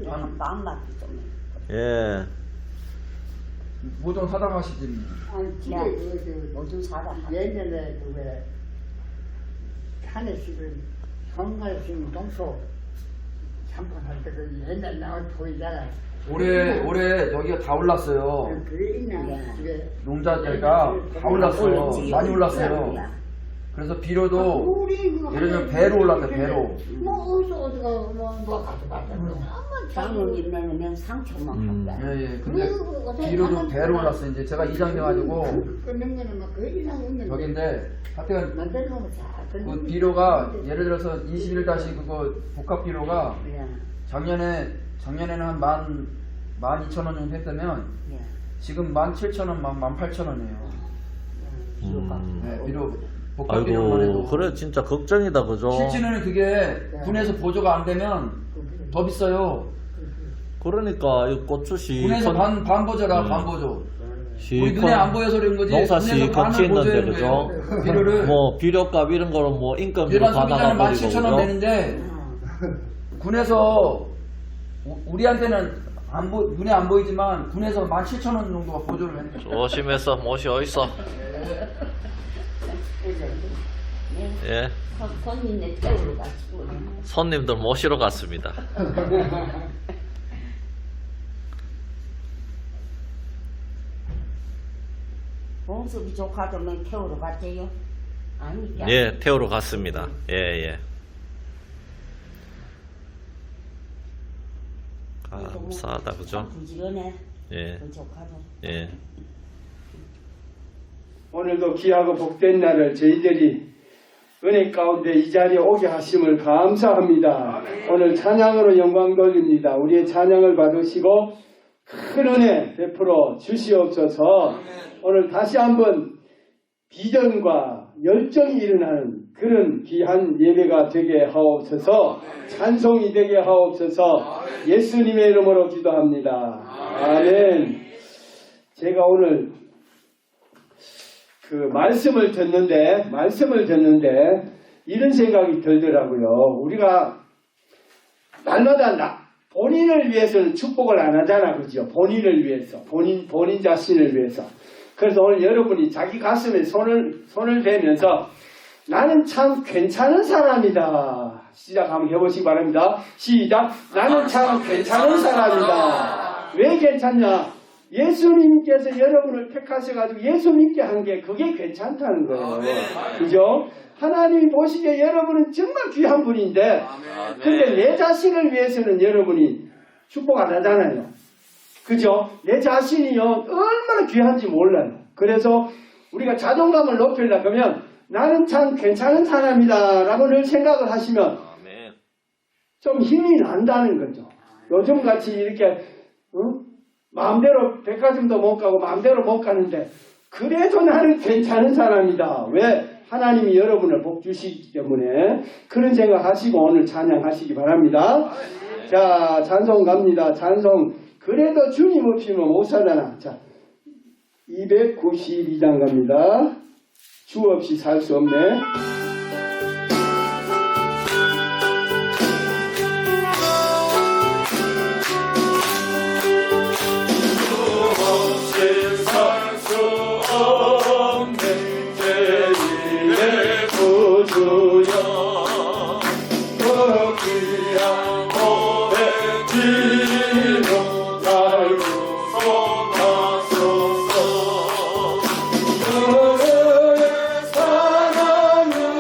한 마음밖에 좀. 예. 모종 사당하시지. 야, 모든 사람. 옛날에 그왜 하늘씨를 성갈신 동서 참관할 때그 옛날 나올 보이잖아. 올해 여기가 다 올랐어요. 그 있나 그게 농자재가 다 올랐어요. 많이 올랐어요. 그래서 비료도 예를 들면 배로 올랐대, 배로. 뭐 어디가 뭐 가져가자. 장모님 내면 상처만 한다. 예. 근데 비료도 배로 올랐어요. 이제 제가 이장 돼가지고 끊는 거는 막그 이상 없는 거. 저긴데 하여튼 만들 거면 다 그 비료가 예를 들어서 21다시 그거 복합 비료가 예. 작년에는 한 12,000원 정도 했다면 예. 지금 17,000원, 18,000원이에요. 네, 비료 복합 비료만 해도. 아이고, 그래 진짜 걱정이다, 그죠? 실제로는 그게 군에서 보조가 안 되면 더 비싸요. 그러니까 이 고추씨 군에서 반 보조라 반 보조. 우리 눈에 안 보여서 그런 거지. 농사씨 군에서 반을 같이 있는데, 보조해야 그죠? 돼요. 비료를 뭐 비료값 이런 거는 뭐 인건비로 일반 다 소비자는 나가버리고, 17,000원 그죠? 되는데 군에서 우리한테는 눈에 안 보이지만 군에서 17,000원 정도가 보조를 해요. 조심해서 못이 어딨어. 예. 손님네 태우러 가시고. 손님들 모시러 갔습니다. 봉숙이 조카들은 태우러 갔대요. 아니, 예, 태우러 갔습니다. 예, 예. 감사하다, 그죠? 부지런해. 예, 그 조카들. 예. 오늘도 귀하고 복된 날을 저희들이 은혜 가운데 이 자리에 오게 하심을 감사합니다. 오늘 찬양으로 영광 돌립니다. 우리의 찬양을 받으시고 큰 은혜 베풀어 주시옵소서. 오늘 다시 한번 비전과 열정이 일어나는 그런 귀한 예배가 되게 하옵소서. 찬송이 되게 하옵소서. 예수님의 이름으로 기도합니다. 아멘. 제가 오늘 그 말씀을 듣는데 이런 생각이 들더라고요. 우리가 날마다 본인을 위해서는 축복을 안 하잖아, 그죠? 본인을 위해서, 본인 자신을 위해서. 그래서 오늘 여러분이 자기 가슴에 손을 대면서 나는 참 괜찮은 사람이다. 시작 한번 해보시기 바랍니다. 시작. 나는 참 괜찮은 사람이다. 왜 괜찮냐? 예수님께서 여러분을 택하셔가지고 예수 믿게 한 게 그게 괜찮다는 거예요. 그죠? 하나님이 보시기에 여러분은 정말 귀한 분인데 근데 내 자신을 위해서는 여러분이 축복 안 하잖아요. 그죠? 내 자신이요 얼마나 귀한지 몰라요. 그래서 우리가 자존감을 높이려고 하면 나는 참 괜찮은 사람이다 라고 늘 생각을 하시면 좀 힘이 난다는 거죠. 요즘같이 이렇게 마음대로 백화점도 못 가고 마음대로 못 가는데 그래도 나는 괜찮은 사람이다. 왜? 하나님이 여러분을 복 주시기 때문에 그런 생각 하시고 오늘 찬양하시기 바랍니다. 자, 찬송 갑니다. 찬송. 그래도 주님 없이는 못 살잖아. 자, 292장 갑니다. 주 없이 살 수 없네. 사랑은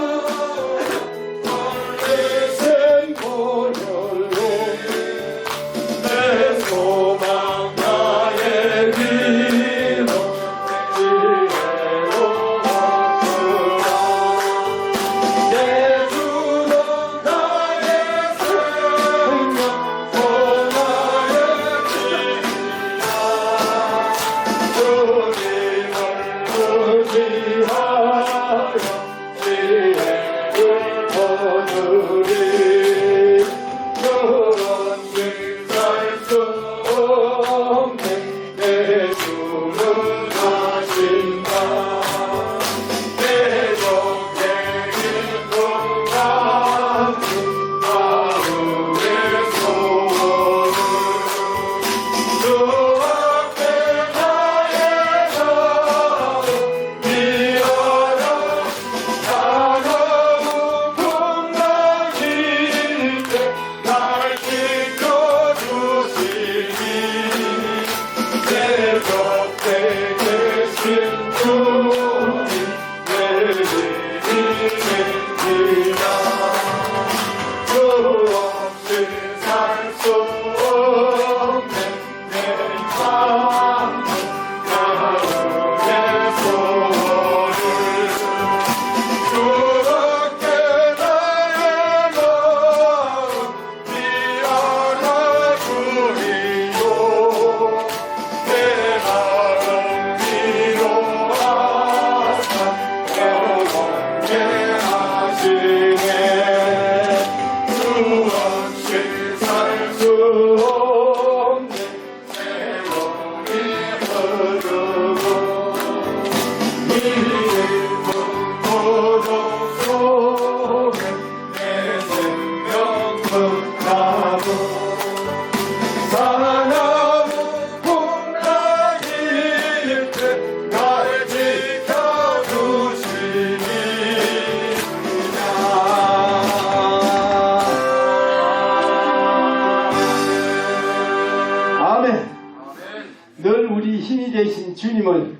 되신 주님을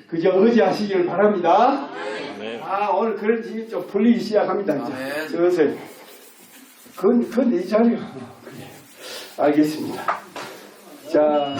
그저 의지하시기를 바랍니다. 네. 오늘 그런 힘이 좀 풀리기 시작합니다. 이제 아멘. 슬슬. 근데 이 자리가 그래. 알겠습니다. 자.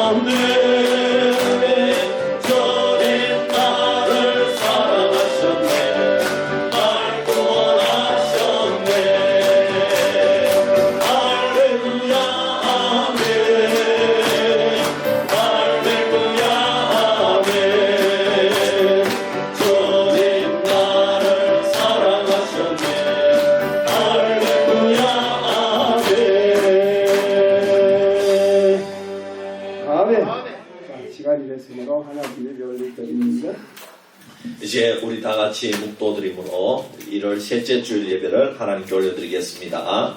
주님 나를 사랑하셨네. 날 구원하셨네. 할렐루야 아멘. 할렐루야 아멘. 주님 나를 사랑하셨네. 할렐루야 아멘. 아멘. 자, 시간이 됐으므로 하나님의 별을 드립니다. 이제 우리 다 같이 묵도드림으로 1월 셋째 주일 예배를 하나님께 올려드리겠습니다.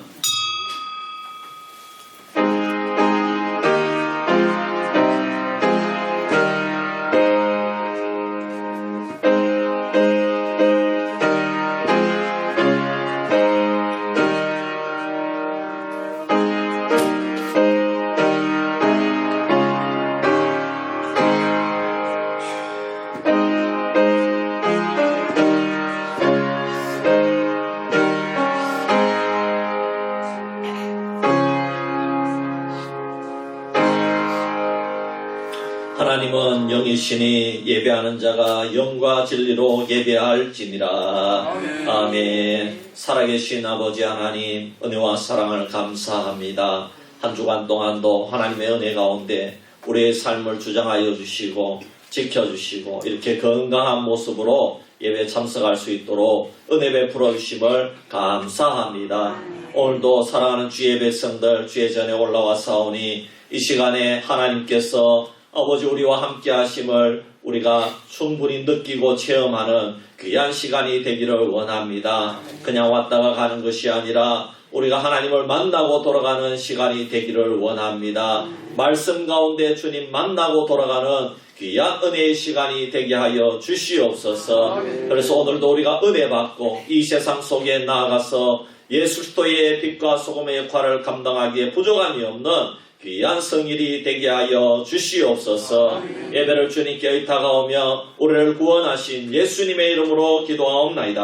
하나님은 영이시니 예배하는 자가 영과 진리로 예배할지니라. 아멘. 살아계신 아버지 하나님, 은혜와 사랑을 감사합니다. 한 주간 동안도 하나님의 은혜 가운데 우리의 삶을 주장하여 주시고 지켜주시고 이렇게 건강한 모습으로 예배 참석할 수 있도록 은혜 베풀어 주심을 감사합니다. 오늘도 사랑하는 주의 백성들 주의 전에 올라와사오니 이 시간에 하나님께서 아버지 우리와 함께 하심을 우리가 충분히 느끼고 체험하는 귀한 시간이 되기를 원합니다. 그냥 왔다가 가는 것이 아니라 우리가 하나님을 만나고 돌아가는 시간이 되기를 원합니다. 말씀 가운데 주님 만나고 돌아가는 귀한 은혜의 시간이 되게 하여 주시옵소서. 그래서 오늘도 우리가 은혜 받고 이 세상 속에 나아가서 예수 그리스도의 빛과 소금의 역할을 감당하기에 부족함이 없는 귀한 성일이 되게 하여 주시옵소서. 예배를 주님께 의탁하오며 우리를 구원하신 예수님의 이름으로 기도하옵나이다.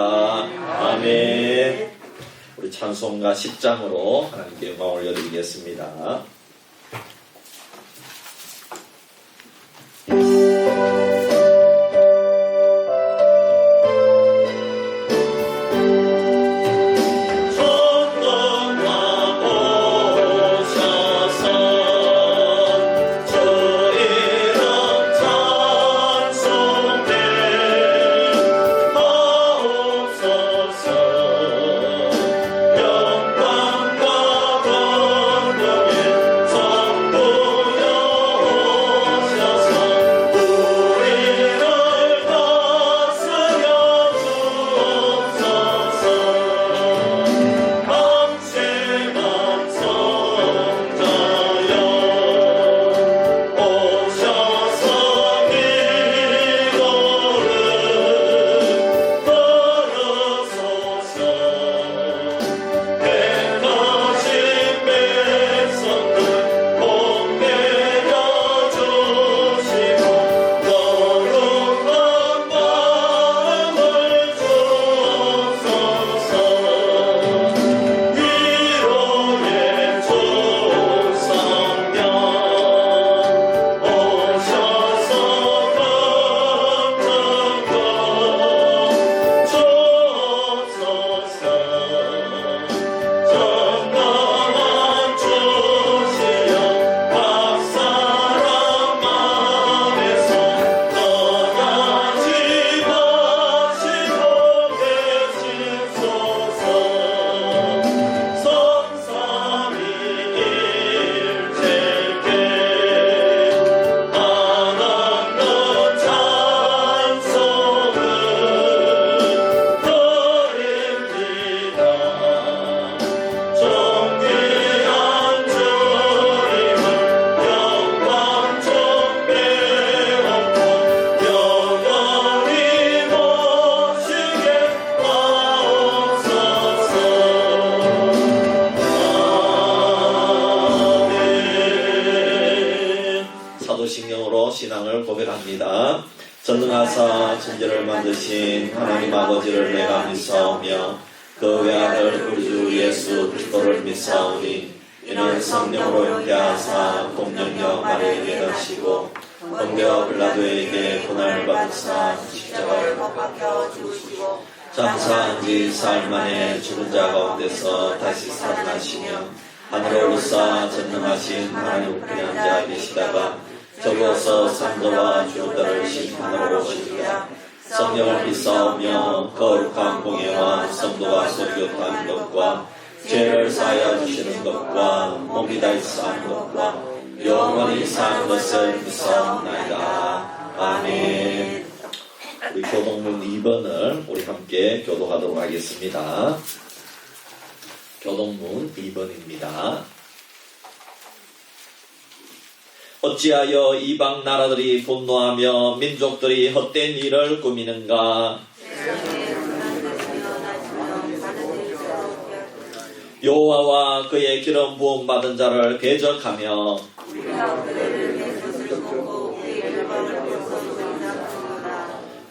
아멘. 우리 찬송가 10장으로 하나님께 영광 올려드리겠습니다. 신앙을 고백합니다. 전능하사 천지를 만드신 하나님 아버지를 내가 믿사오며 그 외아들 우리 주 예수 그리스도를 믿사오니 이는 성령으로 잉태하사 동정녀 마리에게 넣으시고 본디오 빌라도에게 고난을 받으사 십자가에 못 박혀 죽으시고 장사한 지 사흘 만에 죽은 자 가운데서 다시 살아나시며 하늘에 오르사 전능하신 하나님 우편에 앉아 계시다가 저기서 산자와 죽은 자를 심판하러 오시리라. 성령을 믿사오며 거룩한 공예와 성도가 소리교통하는 것과 죄를 사하여 주시는 것과 몸이 다시 사는 것과 영원히 사는 것을 믿사옵나이다. 아멘. 우리 교동문 2번을 우리 함께 교독하도록 하겠습니다. 교동문 2번입니다. 어찌하여 이방 나라들이 분노하며 민족들이 헛된 일을 꾸미는가? 여호와와 그의 기름 부음 받은 자를 대적하며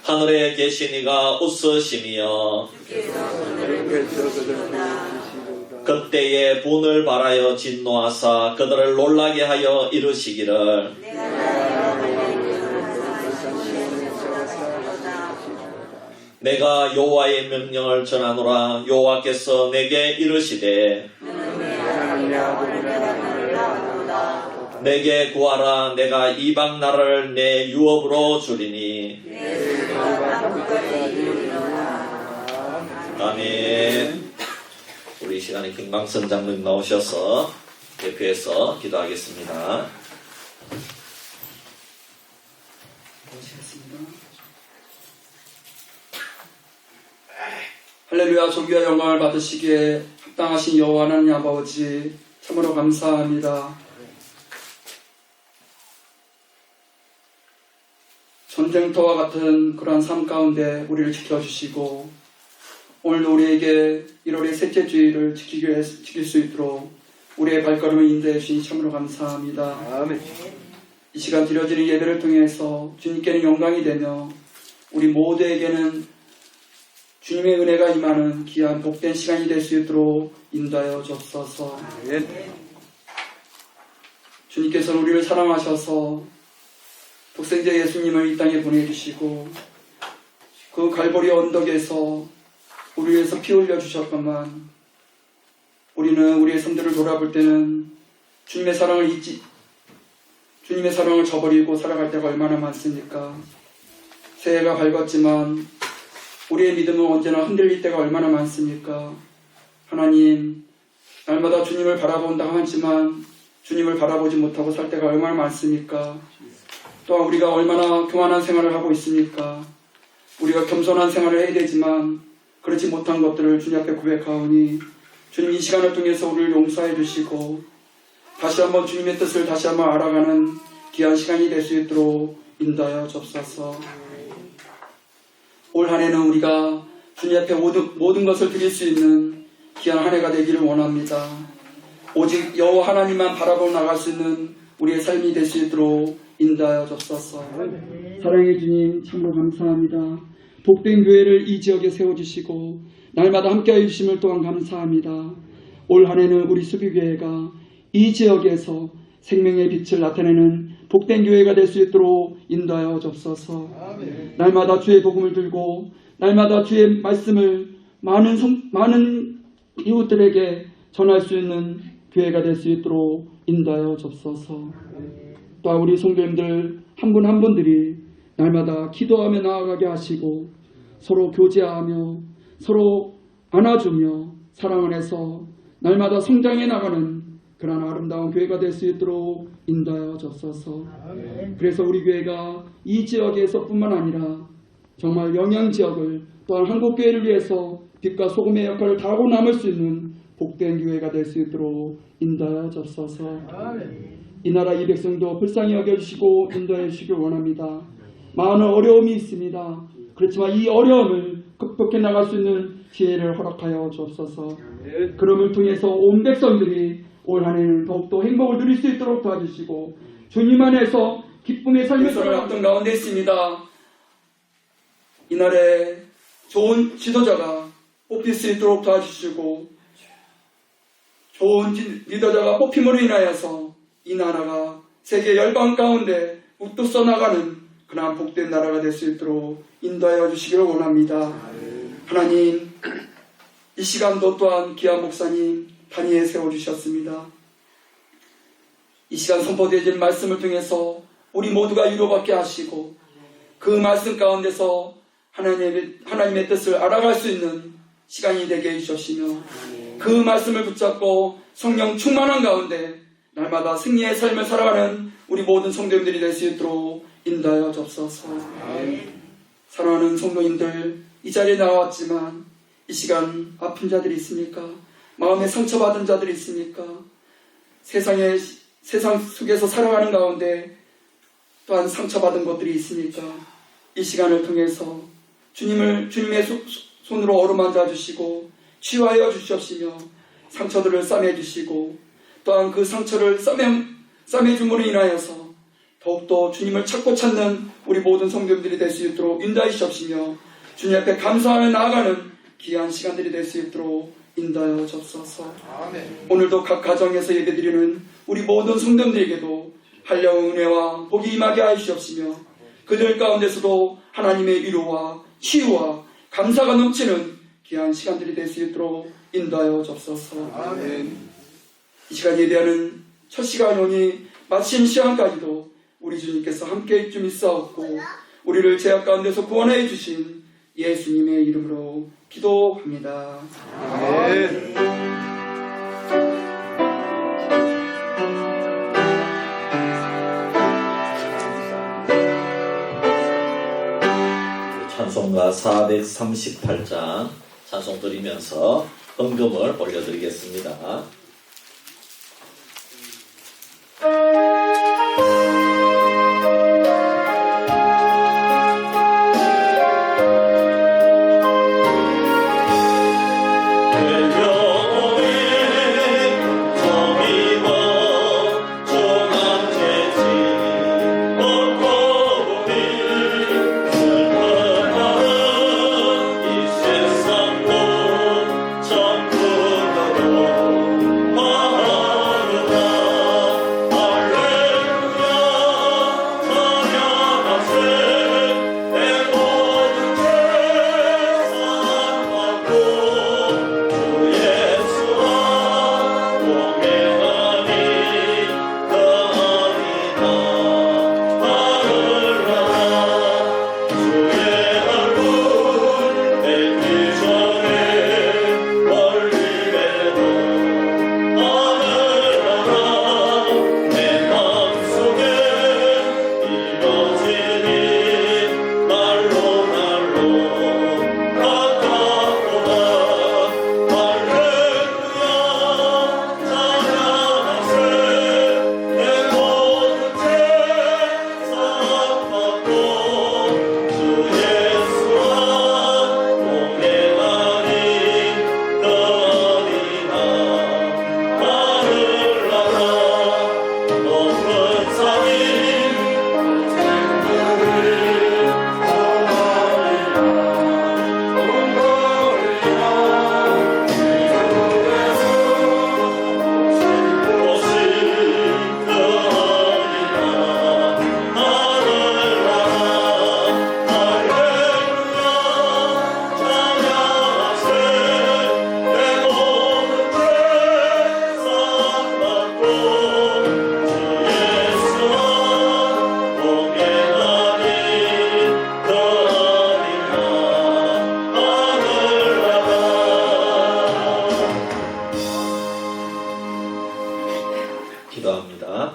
하늘에 계신 이가 웃으시며 그때에 분을 발하여 진노하사 그들을 놀라게 하여 이르시기를 내가 여호와의 명령을 전하노라. 여호와께서 내게 이르시되 내게 구하라. 내가 이방 나라를 내 유업으로 주리니. 아멘. 우리 이 시간에 김광선 장로님 나오셔서 대표해서 기도하겠습니다. 할렐루야. 존귀와 영광을 받으시기에 합당하신 여호와 하나님 아버지 참으로 감사합니다. 전쟁터와 같은 그러한 삶 가운데 우리를 지켜주시고 오늘도 우리에게 1월의 셋째 주일을 지킬 수 있도록 우리의 발걸음을 인도해 주시니 참으로 감사합니다. 아멘. 이 시간 드려지는 예배를 통해서 주님께는 영광이 되며 우리 모두에게는 주님의 은혜가 임하는 귀한 복된 시간이 될 수 있도록 인도하여 주옵소서. 주님께서는 우리를 사랑하셔서 독생자 예수님을 이 땅에 보내주시고 그 갈보리 언덕에서 우리 위해서 피 흘려 주셨건만 우리는 우리의 삶들을 돌아볼 때는 주님의 사랑을 저버리고 살아갈 때가 얼마나 많습니까? 새해가 밝았지만 우리의 믿음은 언제나 흔들릴 때가 얼마나 많습니까? 하나님, 날마다 주님을 바라본다 하지만 주님을 바라보지 못하고 살 때가 얼마나 많습니까? 또한 우리가 얼마나 교만한 생활을 하고 있습니까? 우리가 겸손한 생활을 해야 되지만 그렇지 못한 것들을 주님 앞에 고백하오니 주님 이 시간을 통해서 우리를 용서해 주시고 다시 한번 주님의 뜻을 다시 한번 알아가는 귀한 시간이 될 수 있도록 인도하여 주옵소서. 올 한 해는 우리가 주님 앞에 모든 것을 드릴 수 있는 귀한 한 해가 되기를 원합니다. 오직 여호와 하나님만 바라보고 나갈 수 있는 우리의 삶이 될 수 있도록 인도하여 주옵소서. 사랑의 주님 참으로 감사합니다. 복된 교회를 이 지역에 세워주시고 날마다 함께하여 주심을 또한 감사합니다. 올 한 해는 우리 수비교회가 이 지역에서 생명의 빛을 나타내는 복된 교회가 될 수 있도록 인도하여 주옵소서. 날마다 주의 복음을 들고 날마다 주의 말씀을 많은 이웃들에게 전할 수 있는 교회가 될 수 있도록 인도하여 주옵소서. 또한 우리 성도님들 한 분 한 분들이 날마다 기도하며 나아가게 하시고 서로 교제하며 서로 안아주며 사랑 안에서 날마다 성장해 나가는 그런 아름다운 교회가 될 수 있도록 인도하여 주옵소서. 그래서 우리 교회가 이 지역에서뿐만 아니라 정말 영양지역을 또한 한국교회를 위해서 빛과 소금의 역할을 다하고 남을 수 있는 복된 교회가 될 수 있도록 인도하여 주옵소서. 이 나라 이 백성도 불쌍히 여겨주시고 인도해 주시길 원합니다. 많은 어려움이 있습니다. 그렇지만 이 어려움을 극복해 나갈 수 있는 기회를 허락하여 주옵소서. 그럼을 통해서 온 백성들이 올 한 해는 더욱더 행복을 누릴 수 있도록 도와주시고 주님 안에서 기쁨의 삶을 살아갔던 가운데 있습니다. 이날에 좋은 지도자가 뽑힐 수 있도록 도와주시고 좋은 리더자가 뽑힘으로 인하여서 이 나라가 세계 열방 가운데 우뚝 서나가는 그러한 복된 나라가 될 수 있도록 인도하여 주시기를 원합니다. 하나님, 이 시간도 또한 귀한 목사님 단위에 세워주셨습니다. 이 시간 선포되어진 말씀을 통해서 우리 모두가 위로받게 하시고 그 말씀 가운데서 하나님의 뜻을 알아갈 수 있는 시간이 되게 해주시며 그 말씀을 붙잡고 성령 충만한 가운데 날마다 승리의 삶을 살아가는 우리 모든 성도님들이 될 수 있도록 인도하여 주옵소서. 사랑하는 성도님들, 이 자리에 나왔지만 이 시간 아픈 자들이 있습니까? 마음에 상처받은 자들이 있습니까? 세상 속에서 살아가는 가운데 또한 상처받은 것들이 있습니까? 이 시간을 통해서 주님의 손으로 어루만져 주시고 치유하여 주시옵시며 상처들을 싸매 주시고 또한 그 상처를 싸매줌으로 인하여서 더욱더 주님을 찾고 찾는 우리 모든 성도님들이 될 수 있도록 인도하여 주시옵시며 주님 앞에 감사하며 나아가는 귀한 시간들이 될 수 있도록 인도하여 주옵소서. 오늘도 각 가정에서 예배드리는 우리 모든 성도님들에게도 한량의 은혜와 복이 임하게 하여 주시옵시며 그들 가운데서도 하나님의 위로와 치유와 감사가 넘치는 귀한 시간들이 될 수 있도록 인도하여 주옵소서. 이 시간 예배하는 첫 시간이오니 마친 시간까지도 우리 주님께서 함께 좀 있사옵고 우리를 죄악 가운데서 구원해 주신 예수님의 이름으로 기도합니다. 찬송가 438장 찬송 드리면서 헌금을 올려드리겠습니다. 기도합니다.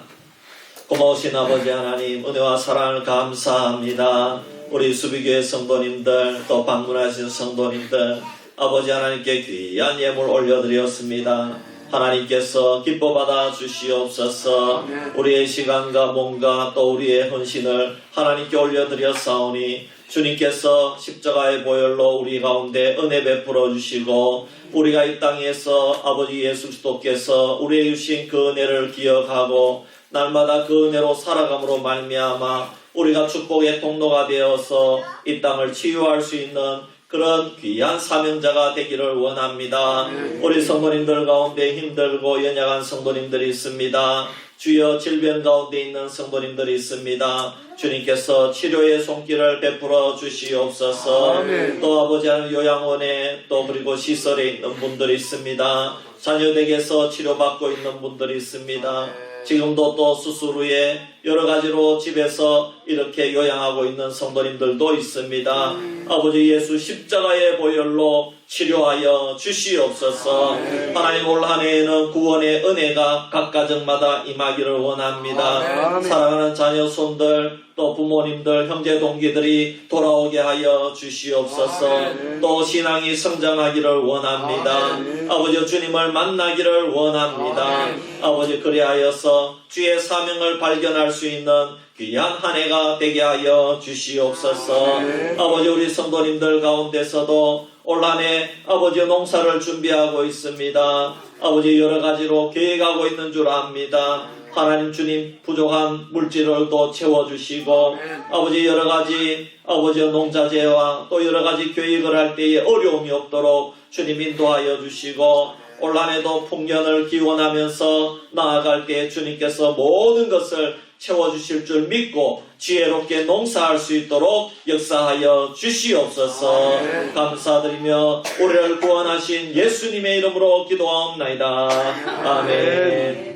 고마우신 아버지 하나님, 은혜와 사랑을 감사합니다. 우리 수비교회 성도님들, 또 방문하신 성도님들, 아버지 하나님께 귀한 예물 올려드렸습니다. 하나님께서 기뻐 받아 주시옵소서. 우리의 시간과 몸과 또 우리의 헌신을 하나님께 올려드렸사오니 주님께서 십자가의 보혈로 우리 가운데 은혜 베풀어 주시고 우리가 이 땅에서 아버지 예수 그리스도께서 우리에게 주신 그 은혜를 기억하고 날마다 그 은혜로 살아감으로 말미암아 우리가 축복의 통로가 되어서 이 땅을 치유할 수 있는 그런 귀한 사명자가 되기를 원합니다. 우리 성도님들 가운데 힘들고 연약한 성도님들이 있습니다. 주여 질병 가운데 있는 성도님들이 있습니다. 주님께서 치료의 손길을 베풀어 주시옵소서. 또 아버지 하나님 요양원에 또 그리고 시설에 있는 분들이 있습니다. 자녀댁에서 치료받고 있는 분들이 있습니다. 지금도 또 수술 후에 여러 가지로 집에서 이렇게 요양하고 있는 성도님들도 있습니다. 아버지 예수 십자가의 보혈로 치료하여 주시옵소서. 하나님 올 한 해에는 구원의 은혜가 각 가정마다 임하기를 원합니다. 사랑하는 자녀 손들 또 부모님들 형제 동기들이 돌아오게 하여 주시옵소서. 또 신앙이 성장하기를 원합니다. 아버지 주님을 만나기를 원합니다. 아버지 그리하여서 주의 사명을 발견할 수 있는 귀한 한 해가 되게 하여 주시옵소서. 아버지 우리 성도님들 가운데서도 올 한 해 아버지 농사를 준비하고 있습니다. 아버지 여러 가지로 계획하고 있는 줄 압니다. 하나님 주님 부족한 물질을 또 채워주시고 아버지 여러 가지 아버지 농자재와 또 여러 가지 계획을 할 때에 어려움이 없도록 주님 인도하여 주시고 올 한 해도 풍년을 기원하면서 나아갈 때 주님께서 모든 것을 채워주실 줄 믿고 지혜롭게 농사할 수 있도록 역사하여 주시옵소서. 감사드리며 우리를 구원하신 예수님의 이름으로 기도하옵나이다. 아멘.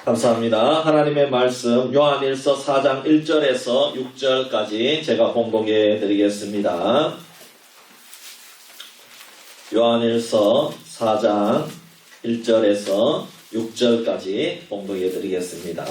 감사합니다. 하나님의 말씀 요한일서 4장 1절에서 6절까지 제가 봉독해 드리겠습니다. 요한일서 4장 1절에서 6절까지 봉독해 드리겠습니다.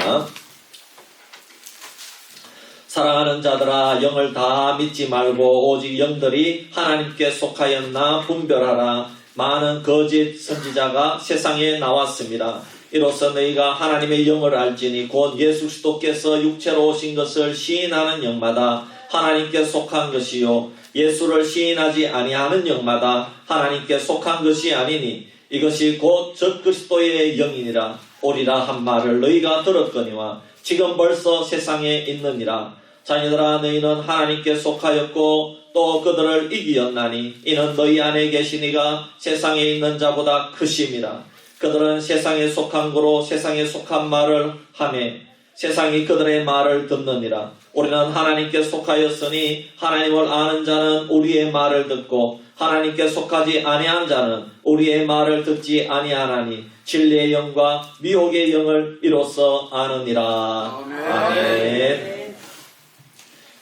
사랑하는 자들아 영을 다 믿지 말고 오직 영들이 하나님께 속하였나 분별하라. 많은 거짓 선지자가 세상에 나왔습니다. 이로써 너희가 하나님의 영을 알지니 곧 예수 그리스도께서 육체로 오신 것을 시인하는 영마다 하나님께 속한 것이요 예수를 시인하지 아니하는 영마다 하나님께 속한 것이 아니니 이것이 곧 적그리스도의 영이니라. 오리라 한 말을 너희가 들었거니와 지금 벌써 세상에 있느니라. 자녀들아 너희는 하나님께 속하였고 또 그들을 이기었나니 이는 너희 안에 계신 이가 세상에 있는 자보다 크심이라. 그들은 세상에 속한 거로 세상에 속한 말을 하매 세상이 그들의 말을 듣느니라. 우리는 하나님께 속하였으니 하나님을 아는 자는 우리의 말을 듣고 하나님께 속하지 아니한 자는 우리의 말을 듣지 아니하나니 진리의 영과 미혹의 영을 이로써 아느니라. 아멘.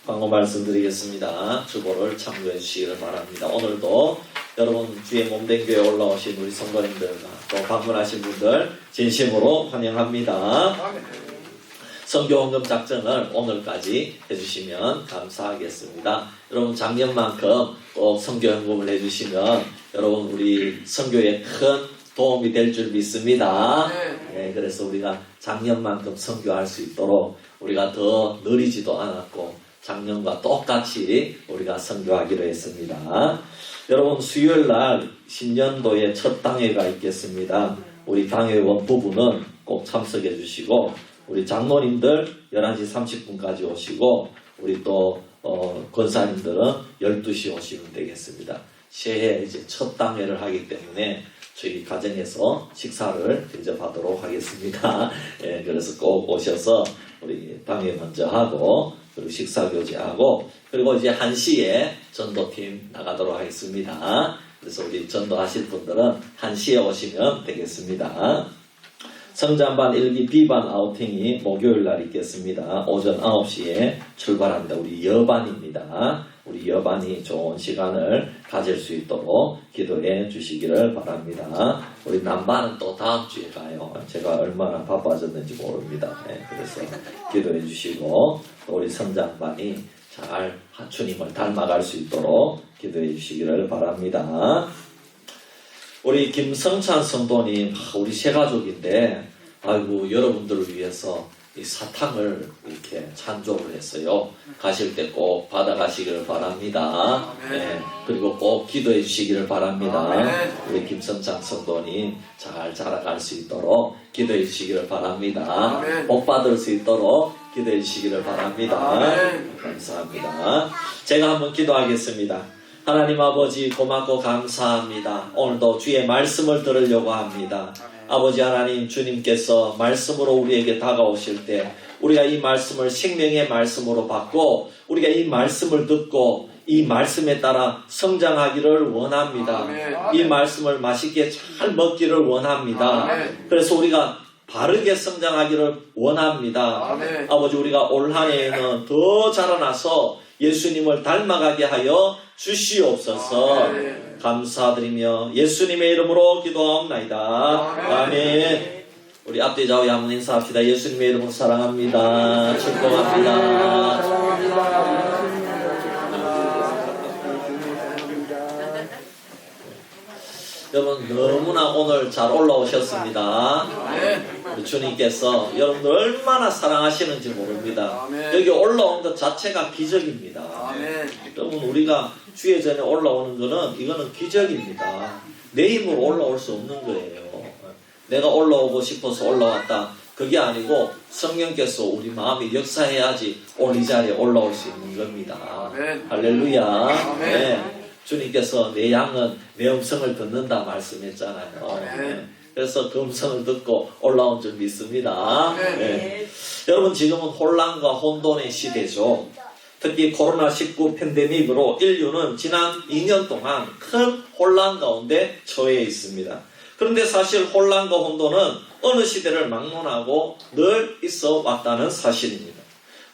광고 말씀드리겠습니다. 주보를 참고해 주시기를 바랍니다. 오늘도 여러분 주의 몸된 교회에 올라오신 우리 성도님들과 또 방문하신 분들 진심으로 환영합니다. 선교헌금 작전을 오늘까지 해주시면 감사하겠습니다. 여러분 작년만큼 꼭 선교헌금을 해주시면 여러분 우리 선교에 큰 도움이 될 줄 믿습니다. 네, 그래서 우리가 작년만큼 선교할 수 있도록 우리가 더 느리지도 않았고 작년과 똑같이 우리가 선교하기로 했습니다. 여러분 수요일날 신년도의 첫 당회가 있겠습니다. 우리 당회원 부부는 꼭 참석해 주시고 우리 장로님들 11시 30분까지 오시고 우리 또 권사님들은 12시 오시면 되겠습니다. 새해 이제 첫 당회를 하기 때문에 저희 가정에서 식사를 대접하도록 하겠습니다. 예, 그래서 꼭 오셔서 우리 당회 먼저 하고 그리고 식사 교제하고 그리고 이제 1시에 전도팀 나가도록 하겠습니다. 그래서 우리 전도하실 분들은 1시에 오시면 되겠습니다. 성장반 1기 B반 아우팅이 목요일 날 있겠습니다. 오전 9시에 출발합니다. 우리 여반입니다. 우리 여반이 좋은 시간을 가질 수 있도록 기도해 주시기를 바랍니다. 우리 남반은 또 다음 주에 가요. 제가 얼마나 바빠졌는지 모릅니다. 네, 그래서 기도해 주시고 또 우리 성장반이 잘 주님을 닮아갈 수 있도록 기도해 주시기를 바랍니다. 우리 김성찬 성도님, 우리 세 가족인데, 아이고, 여러분들을 위해서 이 사탕을 이렇게 찬조를 했어요. 가실 때 꼭 받아가시기를 바랍니다. 네, 그리고 꼭 기도해 주시기를 바랍니다. 우리 김성찬 성도님 잘 자라갈 수 있도록 기도해 주시기를 바랍니다. 복 받을 수 있도록 기도해 주시기를 바랍니다. 감사합니다. 제가 한번 기도하겠습니다. 하나님 아버지 고맙고 감사합니다. 오늘도 주의 말씀을 들으려고 합니다. 아버지 하나님, 주님께서 말씀으로 우리에게 다가오실 때 우리가 이 말씀을 생명의 말씀으로 받고 우리가 이 말씀을 듣고 이 말씀에 따라 성장하기를 원합니다. 이 말씀을 맛있게 잘 먹기를 원합니다. 그래서 우리가 바르게 성장하기를 원합니다. 아버지, 우리가 올 한 해에는 더 자라나서 예수님을 닮아가게 하여 주시옵소서. 감사드리며 예수님의 이름으로 기도하옵나이다. 아멘. 우리 앞뒤 좌우에 한번 인사합시다. 예수님의 이름으로 사랑합니다. 축복합니다. 여러분 너무나 오늘 잘 올라오셨습니다. 우리 주님께서 여러분들 얼마나 사랑하시는지 모릅니다. 여기 올라온 것 자체가 기적입니다. 여러분 우리가 주의 전에 올라오는 거는 이거는 기적입니다. 내 힘으로 올라올 수 없는 거예요. 내가 올라오고 싶어서 올라왔다. 그게 아니고 성령께서 우리 마음에 역사해야지 오늘 이 자리에 올라올 수 있는 겁니다. 할렐루야. 네. 주님께서 내 양은 내 음성을 듣는다 말씀했잖아요. 그래서 그 음성을 듣고 올라온 줄 믿습니다. 네. 여러분 지금은 혼란과 혼돈의 시대죠. 특히 코로나19 팬데믹으로 인류는 지난 2년 동안 큰 혼란 가운데 처해 있습니다. 그런데 사실 혼란과 혼돈은 어느 시대를 막론하고 늘 있어 왔다는 사실입니다.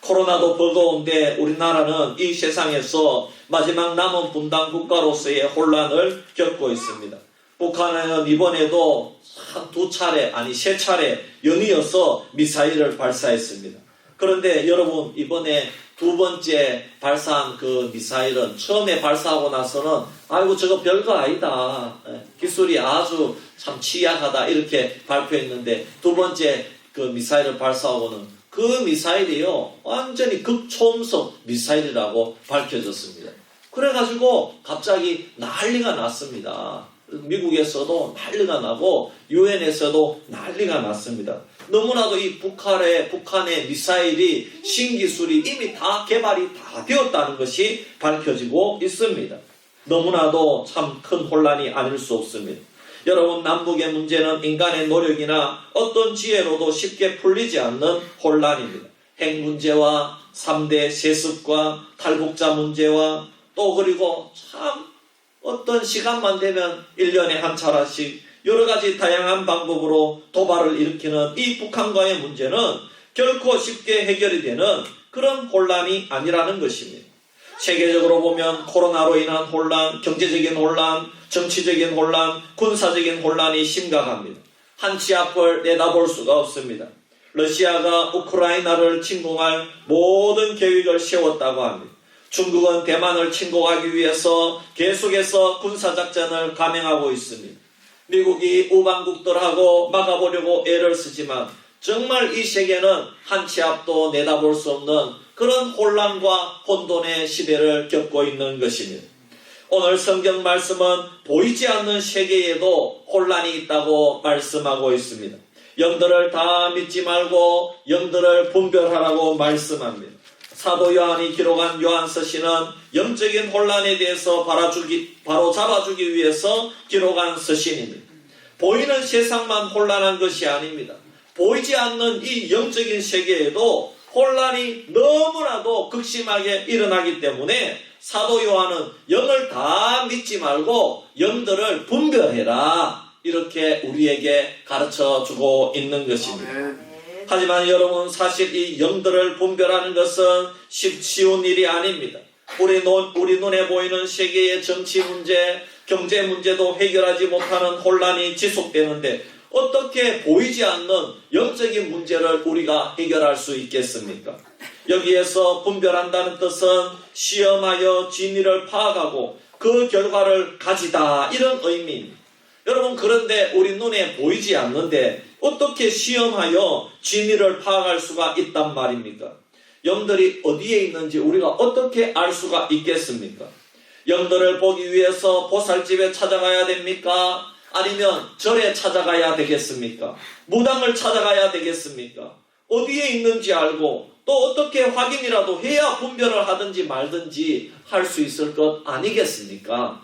코로나도 버거운데 우리나라는 이 세상에서 마지막 남은 분단 국가로서의 혼란을 겪고 있습니다. 북한은 이번에도 세 차례 연이어서 미사일을 발사했습니다. 그런데 여러분 이번에 두 번째 발사한 그 미사일은 처음에 발사하고 나서는 아이고 저거 별거 아니다. 기술이 아주 참 취약하다 이렇게 발표했는데 두 번째 그 미사일을 발사하고는 그 미사일이요 완전히 극초음속 미사일이라고 밝혀졌습니다. 그래가지고 갑자기 난리가 났습니다. 미국에서도 난리가 나고 유엔에서도 난리가 났습니다. 너무나도 이 북한의 미사일이 신기술이 이미 다 개발이 다 되었다는 것이 밝혀지고 있습니다. 너무나도 참 큰 혼란이 아닐 수 없습니다. 여러분 남북의 문제는 인간의 노력이나 어떤 지혜로도 쉽게 풀리지 않는 혼란입니다. 핵 문제와 3대 세습과 탈북자 문제와 또 그리고 참 어떤 시간만 되면 1년에 한 차례씩 여러 가지 다양한 방법으로 도발을 일으키는 이 북한과의 문제는 결코 쉽게 해결이 되는 그런 혼란이 아니라는 것입니다. 세계적으로 보면 코로나로 인한 혼란, 경제적인 혼란, 정치적인 혼란, 군사적인 혼란이 심각합니다. 한치 앞을 내다볼 수가 없습니다. 러시아가 우크라이나를 침공할 모든 계획을 세웠다고 합니다. 중국은 대만을 침공하기 위해서 계속해서 군사작전을 감행하고 있습니다. 미국이 우방국들하고 막아보려고 애를 쓰지만 정말 이 세계는 한치 앞도 내다볼 수 없는 그런 혼란과 혼돈의 시대를 겪고 있는 것입니다. 오늘 성경 말씀은 보이지 않는 세계에도 혼란이 있다고 말씀하고 있습니다. 영들을 다 믿지 말고 영들을 분별하라고 말씀합니다. 사도 요한이 기록한 요한서신은 영적인 혼란에 대해서 바로 잡아주기 위해서 기록한 서신입니다. 보이는 세상만 혼란한 것이 아닙니다. 보이지 않는 이 영적인 세계에도 혼란이 너무나도 극심하게 일어나기 때문에 사도 요한은 영을 다 믿지 말고 영들을 분별해라 이렇게 우리에게 가르쳐주고 있는 것입니다. 하지만 여러분 사실 이 영들을 분별하는 것은 쉬운 일이 아닙니다. 우리 눈에 보이는 세계의 정치 문제, 경제 문제도 해결하지 못하는 혼란이 지속되는데 어떻게 보이지 않는 영적인 문제를 우리가 해결할 수 있겠습니까? 여기에서 분별한다는 뜻은 시험하여 진리를 파악하고 그 결과를 가지다 이런 의미입니다. 여러분 그런데 우리 눈에 보이지 않는데 어떻게 시험하여 진리를 파악할 수가 있단 말입니까? 영들이 어디에 있는지 우리가 어떻게 알 수가 있겠습니까? 영들을 보기 위해서 보살집에 찾아가야 됩니까? 아니면 절에 찾아가야 되겠습니까? 무당을 찾아가야 되겠습니까? 어디에 있는지 알고 또 어떻게 확인이라도 해야 분별을 하든지 말든지 할 수 있을 것 아니겠습니까?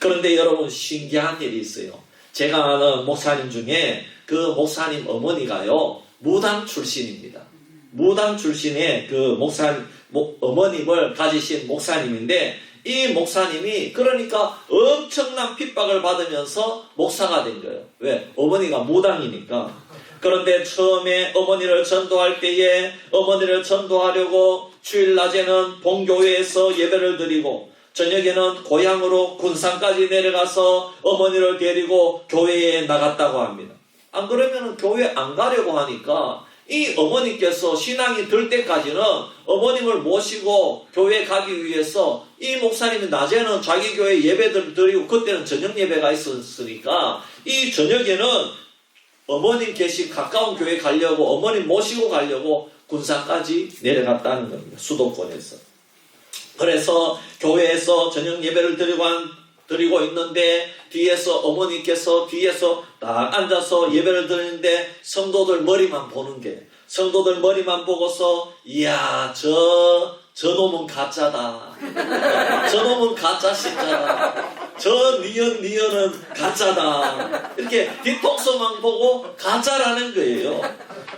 그런데 여러분 신기한 일이 있어요. 제가 아는 목사님 중에 그 목사님 어머니가요 무당 출신입니다. 무당 출신의 그 어머님을 가지신 목사님인데 이 목사님이 그러니까 엄청난 핍박을 받으면서 목사가 된 거예요. 왜? 어머니가 무당이니까. 그런데 처음에 어머니를 전도할 때에 어머니를 전도하려고 주일 낮에는 본교회에서 예배를 드리고 저녁에는 고향으로 군산까지 내려가서 어머니를 데리고 교회에 나갔다고 합니다. 안 그러면 교회 안 가려고 하니까 이 어머니께서 신앙이 들 때까지는 어머님을 모시고 교회 가기 위해서 이 목사님이 낮에는 자기 교회 예배를 드리고 그때는 저녁 예배가 있었으니까 이 저녁에는 어머님 계신 가까운 교회 가려고 어머님 모시고 가려고 군산까지 내려갔다는 겁니다. 수도권에서. 그래서 교회에서 저녁 예배를 드리고 있는데 뒤에서 어머니께서 뒤에서 딱 앉아서 예배를 드리는데 성도들 머리만 보는 게 성도들 머리만 보고서 이야 저놈은 가짜다. 저놈은 가짜 신자다. 저 니언은 가짜다. 이렇게 뒤통수만 보고 가짜라는 거예요.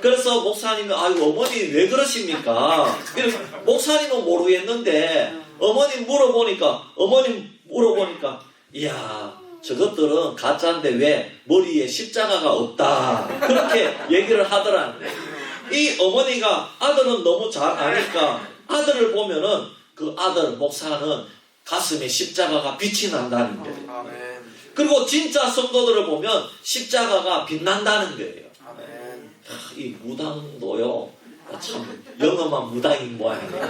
그래서 목사님이 아유 어머니 왜 그러십니까? 이렇게 목사님은 모르겠는데 어머님 물어보니까 이야 저것들은 가짜인데 왜 머리에 십자가가 없다. 그렇게 얘기를 하더라는 거예요. 이 어머니가 아들은 너무 잘 아니까 아들을 보면은 그 아들 목사는 가슴에 십자가가 빛이 난다는 거예요. 그리고 진짜 성도들을 보면 십자가가 빛난다는 거예요. 이 무당도요 참 영험한 무당인 모양이에요.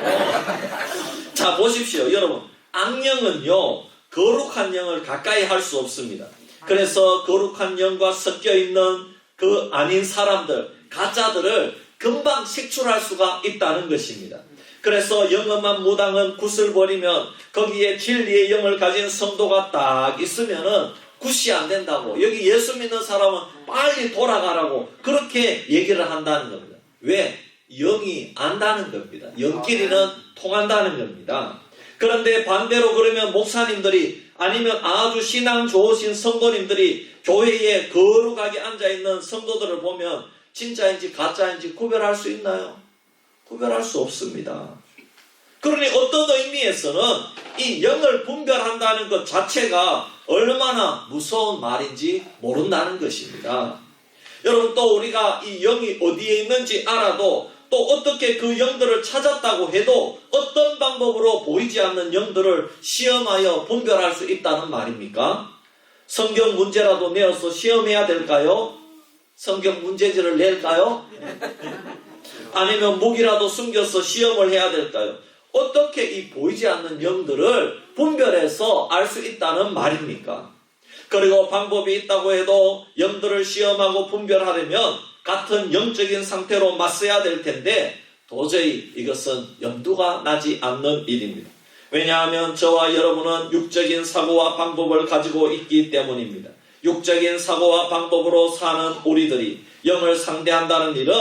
자 보십시오 여러분 악령은요 거룩한 영을 가까이 할 수 없습니다. 그래서 거룩한 영과 섞여 있는 그 아닌 사람들 가짜들을 금방 색출할 수가 있다는 것입니다. 그래서 영험한 무당은 굿을 버리면 거기에 진리의 영을 가진 성도가 딱 있으면은 굿이 안 된다고 여기 예수 믿는 사람은 빨리 돌아가라고 그렇게 얘기를 한다는 겁니다. 왜? 영이 안다는 겁니다. 영끼리는 통한다는 겁니다. 그런데 반대로 그러면 목사님들이 아니면 아주 신앙 좋으신 성도님들이 교회에 거룩하게 앉아있는 성도들을 보면 진짜인지 가짜인지 구별할 수 있나요? 구별할 수 없습니다. 그러니 어떤 의미에서는 이 영을 분별한다는 것 자체가 얼마나 무서운 말인지 모른다는 것입니다. 여러분 또 우리가 이 영이 어디에 있는지 알아도 또 어떻게 그 영들을 찾았다고 해도 어떤 방법으로 보이지 않는 영들을 시험하여 분별할 수 있다는 말입니까? 성경 문제라도 내어서 시험해야 될까요? 성경 문제지를 낼까요? 아니면 무기라도 숨겨서 시험을 해야 될까요? 어떻게 이 보이지 않는 영들을 분별해서 알 수 있다는 말입니까? 그리고 방법이 있다고 해도 영들을 시험하고 분별하려면 같은 영적인 상태로 맞서야 될 텐데 도저히 이것은 염두가 나지 않는 일입니다. 왜냐하면 저와 여러분은 육적인 사고와 방법을 가지고 있기 때문입니다. 육적인 사고와 방법으로 사는 우리들이 영을 상대한다는 일은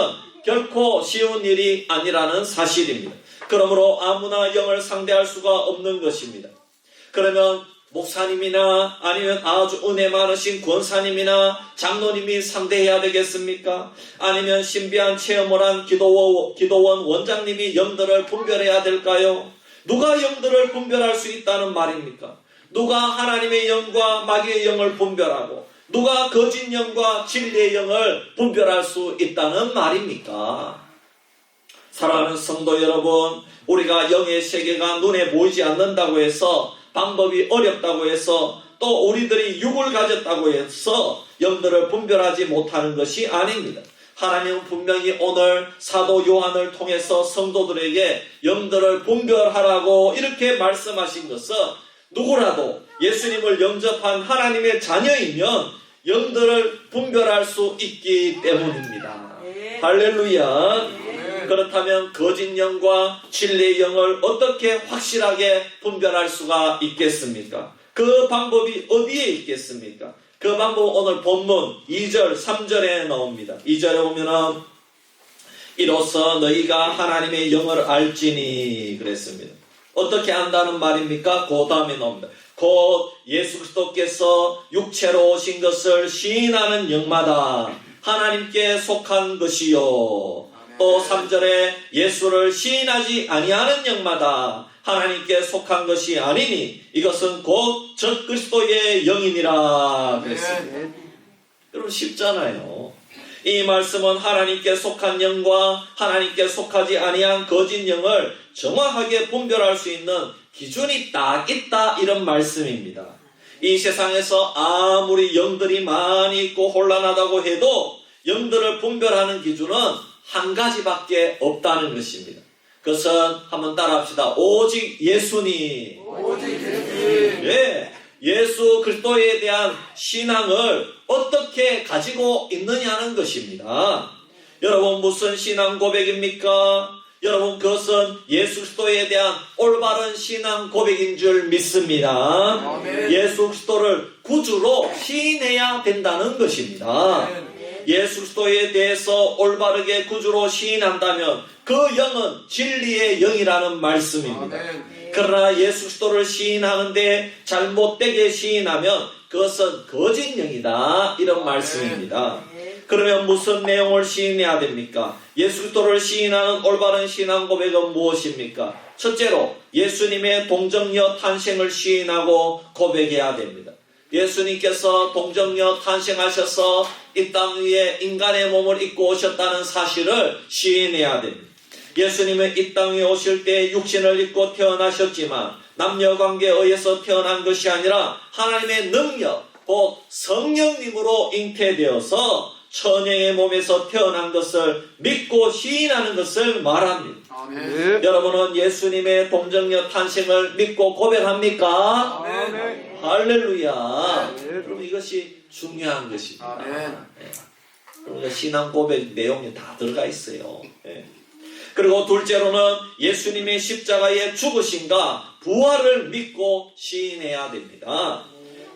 결코 쉬운 일이 아니라는 사실입니다. 그러므로 아무나 영을 상대할 수가 없는 것입니다. 그러면 목사님이나 아니면 아주 은혜 많으신 권사님이나 장로님이 상대해야 되겠습니까? 아니면 신비한 체험을 한 기도원 원장님이 영들을 분별해야 될까요? 누가 영들을 분별할 수 있다는 말입니까? 누가 하나님의 영과 마귀의 영을 분별하고 누가 거짓 영과 진리의 영을 분별할 수 있다는 말입니까? 사랑하는 성도 여러분, 우리가 영의 세계가 눈에 보이지 않는다고 해서 방법이 어렵다고 해서 또 우리들이 육을 가졌다고 해서 영들을 분별하지 못하는 것이 아닙니다. 하나님은 분명히 오늘 사도 요한을 통해서 성도들에게 영들을 분별하라고 이렇게 말씀하신 것은 누구라도 예수님을 영접한 하나님의 자녀이면 영들을 분별할 수 있기 때문입니다. 할렐루야. 그렇다면 거짓 영과 진리의 영을 어떻게 확실하게 분별할 수가 있겠습니까? 그 방법이 어디에 있겠습니까? 그 방법은 오늘 본문 2절, 3절에 나옵니다. 2절에 보면은 이로써 너희가 하나님의 영을 알지니 그랬습니다. 어떻게 안다는 말입니까? 그 다음에 나옵니다. 곧 예수 그리스도께서 육체로 오신 것을 시인하는 영마다 하나님께 속한 것이요. 또 3절에 예수를 시인하지 아니하는 영마다 하나님께 속한 것이 아니니 이것은 곧 적그리스도의 영이니라 그랬습니다. 여러분 쉽잖아요. 이 말씀은 하나님께 속한 영과 하나님께 속하지 아니한 거짓 영을 정확하게 분별할 수 있는 기준이 딱 있다 이런 말씀입니다. 이 세상에서 아무리 영들이 많이 있고 혼란하다고 해도 영들을 분별하는 기준은 한 가지밖에 없다는 것입니다. 그것은 한번 따라합시다. 오직 예수님. 오직 예수님. 예, 예수 그리스도에 대한 신앙을 어떻게 가지고 있느냐는 것입니다. 여러분 무슨 신앙 고백입니까? 여러분 그것은 예수 그리스도에 대한 올바른 신앙 고백인 줄 믿습니다. 아멘. 예수 그리스도를 구주로 시인해야 된다는 것입니다. 예수 그리스도에 대해서 올바르게 구주로 시인한다면 그 영은 진리의 영이라는 말씀입니다. 그러나 예수 그리스도를 시인하는데 잘못되게 시인하면 그것은 거짓 영이다 이런 말씀입니다. 그러면 무슨 내용을 시인해야 됩니까? 예수 그리스도를 시인하는 올바른 신앙 고백은 무엇입니까? 첫째로 예수님의 동정녀 탄생을 시인하고 고백해야 됩니다. 예수님께서 동정녀 탄생하셔서 이 땅 위에 인간의 몸을 입고 오셨다는 사실을 시인해야 됩니다. 예수님은 이 땅 위에 오실 때 육신을 입고 태어나셨지만 남녀관계에 의해서 태어난 것이 아니라 하나님의 능력, 곧 성령님으로 잉태되어서 천영의 몸에서 태어난 것을 믿고 시인하는 것을 말합니다. 아멘. 여러분은 예수님의 동정녀 탄생을 믿고 고백합니까? 아멘. 할렐루야. 여러분 이것이 중요한 것입니다. 아멘. 그러니까 신앙 고백 내용이 다 들어가 있어요. 예. 그리고 둘째로는 예수님의 십자가의 죽으심과 부활을 믿고 시인해야 됩니다.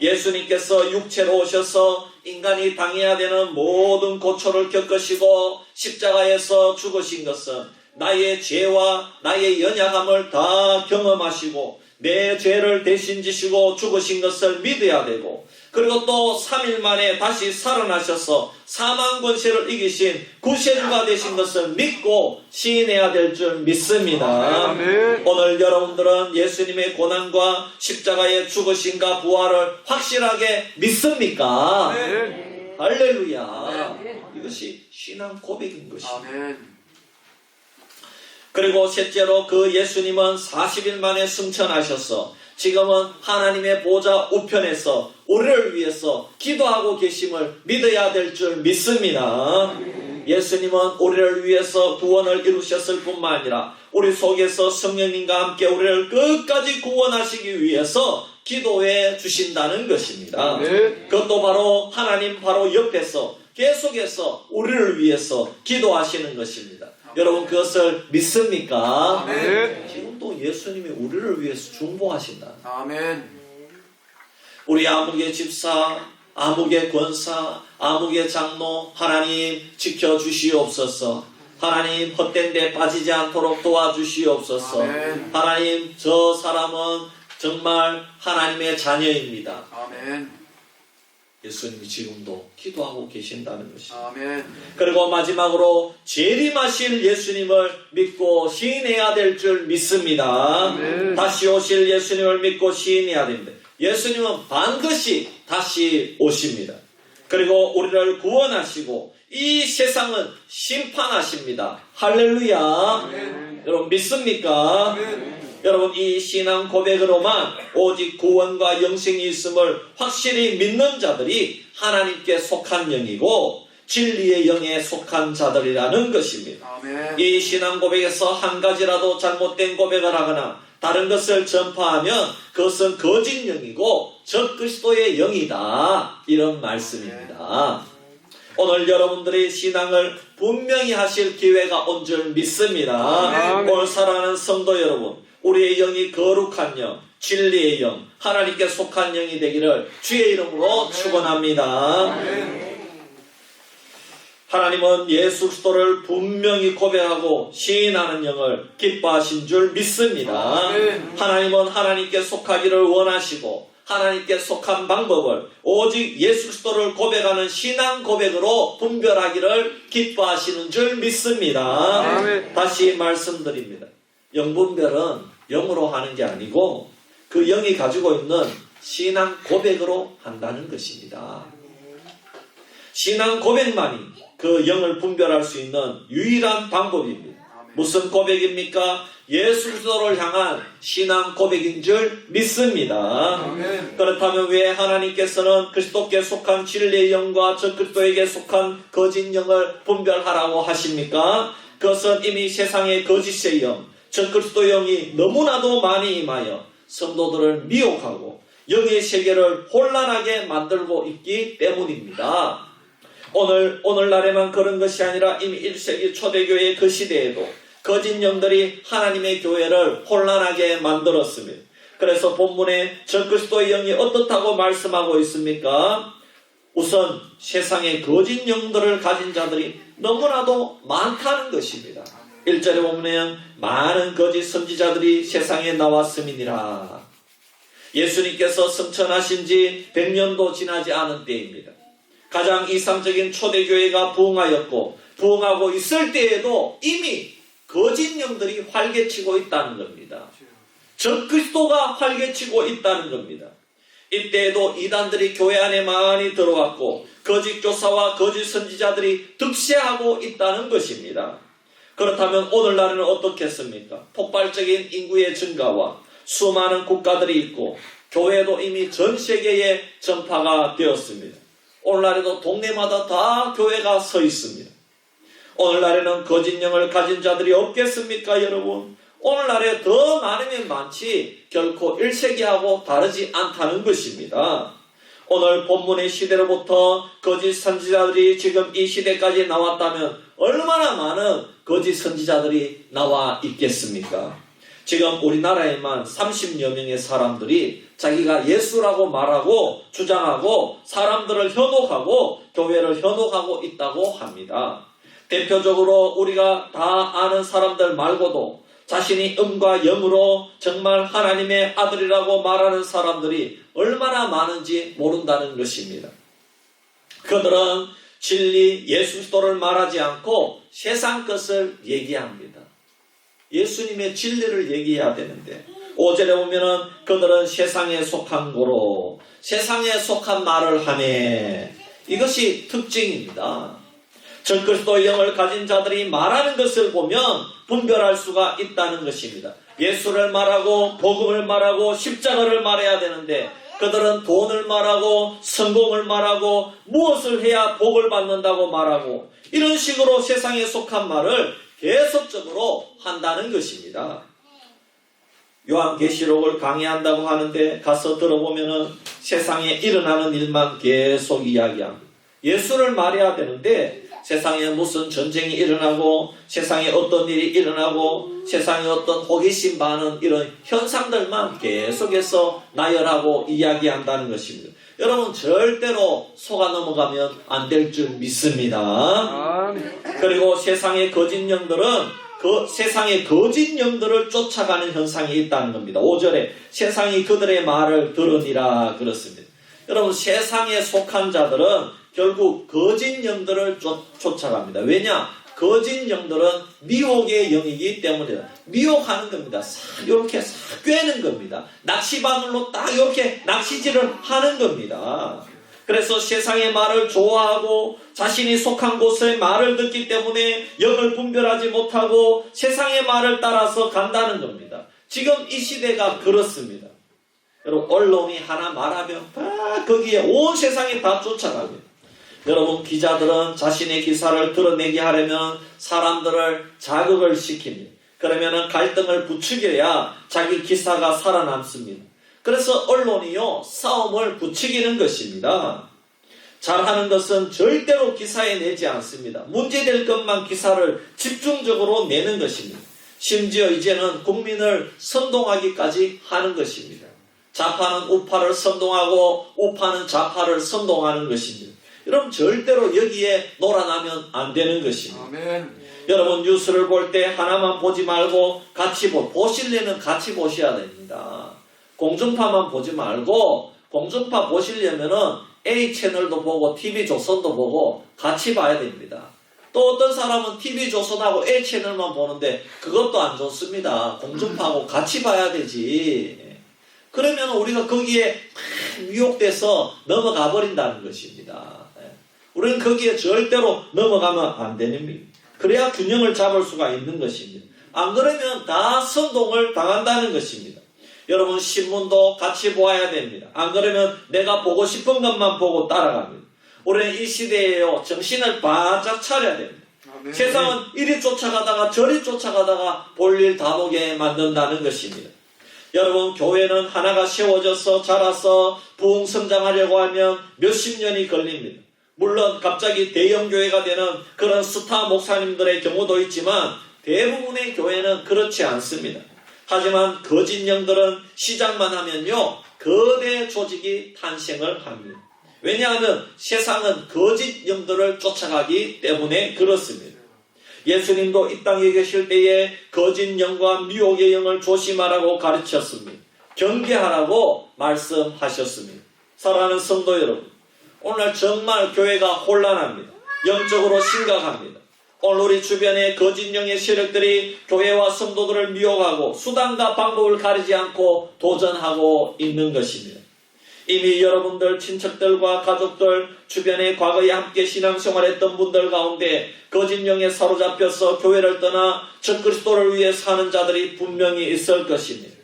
예수님께서 육체로 오셔서 인간이 당해야 되는 모든 고초를 겪으시고 십자가에서 죽으신 것은 나의 죄와 나의 연약함을 다 경험하시고 내 죄를 대신 지시고 죽으신 것을 믿어야 되고 그리고 또 3일 만에 다시 살아나셔서 사망 권세를 이기신 구세주가 되신 것을 믿고 시인해야 될 줄 믿습니다. 아멘. 오늘 여러분들은 예수님의 고난과 십자가의 죽으심과 부활을 확실하게 믿습니까? 아멘. 할렐루야. 이것이 신앙 고백인 것입니다. 아멘. 그리고 셋째로 그 예수님은 40일 만에 승천하셔서 지금은 하나님의 보좌 우편에서 우리를 위해서 기도하고 계심을 믿어야 될 줄 믿습니다. 예수님은 우리를 위해서 구원을 이루셨을 뿐만 아니라 우리 속에서 성령님과 함께 우리를 끝까지 구원하시기 위해서 기도해 주신다는 것입니다. 그것도 바로 하나님 바로 옆에서 계속해서 우리를 위해서 기도하시는 것입니다. 여러분 그것을 믿습니까? 아멘. 지금도 예수님이 우리를 위해서 중보하신다. 아멘. 우리 아무개 집사, 아무개 권사, 아무개 장로 하나님 지켜주시옵소서. 하나님 헛된 데 빠지지 않도록 도와주시옵소서. 아멘. 하나님 저 사람은 정말 하나님의 자녀입니다. 아멘. 예수님이 지금도 기도하고 계신다는 것입니다. 아멘. 그리고 마지막으로 재림하실 예수님을 믿고 시인해야 될 줄 믿습니다. 아멘. 다시 오실 예수님을 믿고 시인해야 됩니다. 예수님은 반드시 다시 오십니다. 그리고 우리를 구원하시고 이 세상은 심판하십니다. 할렐루야. 여러분 믿습니까? 여러분 이 신앙 고백으로만 오직 구원과 영생이 있음을 확실히 믿는 자들이 하나님께 속한 영이고 진리의 영에 속한 자들이라는 것입니다. 아멘. 이 신앙 고백에서 한 가지라도 잘못된 고백을 하거나 다른 것을 전파하면 그것은 거짓 영이고 적그리스도의 영이다 이런 말씀입니다. 오늘 여러분들의 신앙을 분명히 하실 기회가 온 줄 믿습니다. 아멘. 오늘 사랑하는 성도 여러분, 우리의 영이 거룩한 영, 진리의 영, 하나님께 속한 영이 되기를 주의 이름으로 축원합니다. 하나님은 예수 그리스도를 분명히 고백하고 시인하는 영을 기뻐하신 줄 믿습니다. 하나님은 하나님께 속하기를 원하시고 하나님께 속한 방법을 오직 예수 그리스도를 고백하는 신앙 고백으로 분별하기를 기뻐하시는 줄 믿습니다. 다시 말씀드립니다. 영분별은 영으로 하는 게 아니고 그 영이 가지고 있는 신앙 고백으로 한다는 것입니다. 신앙 고백만이 그 영을 분별할 수 있는 유일한 방법입니다. 무슨 고백입니까? 예수 그리스도를 향한 신앙 고백인 줄 믿습니다. 그렇다면 왜 하나님께서는 그리스도께 속한 진리의 영과 저 그리스도에게 속한 거짓 영을 분별하라고 하십니까? 그것은 이미 세상의 거짓의 영, 저 그리스도 영이 너무나도 많이 임하여 성도들을 미혹하고 영의 세계를 혼란하게 만들고 있기 때문입니다. 오늘날에만 그런 것이 아니라 이미 1세기 초대교회 그 시대에도 거짓 영들이 하나님의 교회를 혼란하게 만들었습니다. 그래서 본문에 저 그리스도의 영이 어떻다고 말씀하고 있습니까? 우선 세상의 거짓 영들을 가진 자들이 너무나도 많다는 것입니다. 1절에 보면 많은 거짓 선지자들이 세상에 나왔음이니라. 예수님께서 승천하신 지 100년도 지나지 않은 때입니다. 가장 이상적인 초대교회가 부흥하였고 부흥하고 있을 때에도 이미 거짓 영들이 활개치고 있다는 겁니다. 적그리스도가 활개치고 있다는 겁니다. 이때에도 이단들이 교회 안에 많이 들어왔고 거짓 교사와 거짓 선지자들이 득세하고 있다는 것입니다. 그렇다면 오늘날에는 어떻겠습니까? 폭발적인 인구의 증가와 수많은 국가들이 있고 교회도 이미 전 세계에 전파가 되었습니다. 오늘날에도 동네마다 다 교회가 서 있습니다. 오늘날에는 거짓 영을 가진 자들이 없겠습니까, 여러분? 오늘날에 더 많으면 많지 결코 1세기하고 다르지 않다는 것입니다. 오늘 본문의 시대로부터 거짓 선지자들이 지금 이 시대까지 나왔다면 얼마나 많은 거짓 선지자들이 나와 있겠습니까? 지금 우리나라에만 30여 명의 사람들이 자기가 예수라고 말하고 주장하고 사람들을 현혹하고 교회를 현혹하고 있다고 합니다. 대표적으로 우리가 다 아는 사람들 말고도 자신이 음과 영으로 정말 하나님의 아들이라고 말하는 사람들이 얼마나 많은지 모른다는 것입니다. 그들은 진리 예수 그리스도를 말하지 않고 세상 것을 얘기합니다. 예수님의 진리를 얘기해야 되는데 5절에 보면은 그들은 세상에 속한 고로 세상에 속한 말을 하네. 이것이 특징입니다. 적그리스도의 영을 가진 자들이 말하는 것을 보면 분별할 수가 있다는 것입니다. 예수를 말하고 복음을 말하고 십자가를 말해야 되는데 그들은 돈을 말하고 성공을 말하고 무엇을 해야 복을 받는다고 말하고 이런 식으로 세상에 속한 말을 계속적으로 한다는 것입니다. 요한계시록을 강의한다고 하는데 가서 들어보면은 세상에 일어나는 일만 계속 이야기합니다. 예수를 말해야 되는데 세상에 무슨 전쟁이 일어나고 세상에 어떤 일이 일어나고 세상에 어떤 호기심 많은 이런 현상들만 계속해서 나열하고 이야기한다는 것입니다. 여러분 절대로 속아 넘어가면 안 될 줄 믿습니다. 그리고 세상의 거짓 영들은 그 세상의 거짓 영들을 쫓아가는 현상이 있다는 겁니다. 5절에 세상이 그들의 말을 들으니라 그렇습니다. 여러분 세상에 속한 자들은 결국 거짓 영들을 쫓아갑니다. 왜냐? 거짓 영들은 미혹의 영이기 때문에 미혹하는 겁니다. 이렇게 꿰는 겁니다. 낚시바늘로 딱 이렇게 낚시질을 하는 겁니다. 그래서 세상의 말을 좋아하고 자신이 속한 곳의 말을 듣기 때문에 영을 분별하지 못하고 세상의 말을 따라서 간다는 겁니다. 지금 이 시대가 그렇습니다. 여러분 언론이 하나 말하면 다 거기에 온 세상이 다 쫓아갑니다. 여러분 기자들은 자신의 기사를 드러내게 하려면 사람들을 자극을 시킵니다. 그러면 갈등을 부추겨야 자기 기사가 살아남습니다. 그래서 언론이요 싸움을 부추기는 것입니다. 잘하는 것은 절대로 기사에 내지 않습니다. 문제될 것만 기사를 집중적으로 내는 것입니다. 심지어 이제는 국민을 선동하기까지 하는 것입니다. 좌파는 우파를 선동하고 우파는 좌파를 선동하는 것입니다. 여러분 절대로 여기에 놀아나면 안 되는 것입니다. 아멘. 여러분 뉴스를 볼 때 하나만 보지 말고 같이 보시려면 같이 보셔야 됩니다. 공중파만 보지 말고 공중파 보시려면은 A 채널도 보고 TV조선도 보고 같이 봐야 됩니다. 또 어떤 사람은 TV조선하고 A 채널만 보는데 그것도 안 좋습니다. 공중파하고 같이 봐야 되지. 그러면 우리가 거기에 유혹돼서 넘어가 버린다는 것입니다. 우리는 거기에 절대로 넘어가면 안 됩니다. 그래야 균형을 잡을 수가 있는 것입니다. 안 그러면 다 선동을 당한다는 것입니다. 여러분 신문도 같이 보아야 됩니다. 안 그러면 내가 보고 싶은 것만 보고 따라갑니다. 우리는 이 시대에요 정신을 바짝 차려야 됩니다. 아멘. 세상은 이리 쫓아가다가 저리 쫓아가다가 볼일 다 보게 만든다는 것입니다. 여러분 교회는 하나가 세워져서 자라서 부흥 성장하려고 하면 몇십 년이 걸립니다. 물론 갑자기 대형 교회가 되는 그런 스타 목사님들의 경우도 있지만 대부분의 교회는 그렇지 않습니다. 하지만 거짓 영들은 시작만 하면요 거대 조직이 탄생을 합니다. 왜냐하면 세상은 거짓 영들을 쫓아가기 때문에 그렇습니다. 예수님도 이 땅에 계실 때에 거짓 영과 미혹의 영을 조심하라고 가르쳤습니다. 경계하라고 말씀하셨습니다. 사랑하는 성도 여러분, 오늘 정말 교회가 혼란합니다. 영적으로 심각합니다. 오늘 우리 주변에 거짓 영의 세력들이 교회와 성도들을 미혹하고 수단과 방법을 가리지 않고 도전하고 있는 것입니다. 이미 여러분들 친척들과 가족들 주변에 과거에 함께 신앙생활했던 분들 가운데 거짓 영에 사로잡혀서 교회를 떠나 적그리스도를 위해 사는 자들이 분명히 있을 것입니다.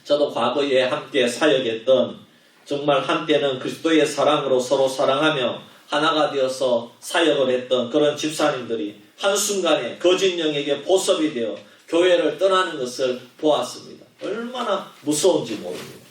저도 과거에 함께 사역했던 정말 한때는 그리스도의 사랑으로 서로 사랑하며 하나가 되어서 사역을 했던 그런 집사님들이 한순간에 거짓 영에게 보섭이 되어 교회를 떠나는 것을 보았습니다. 얼마나 무서운지 모릅니다.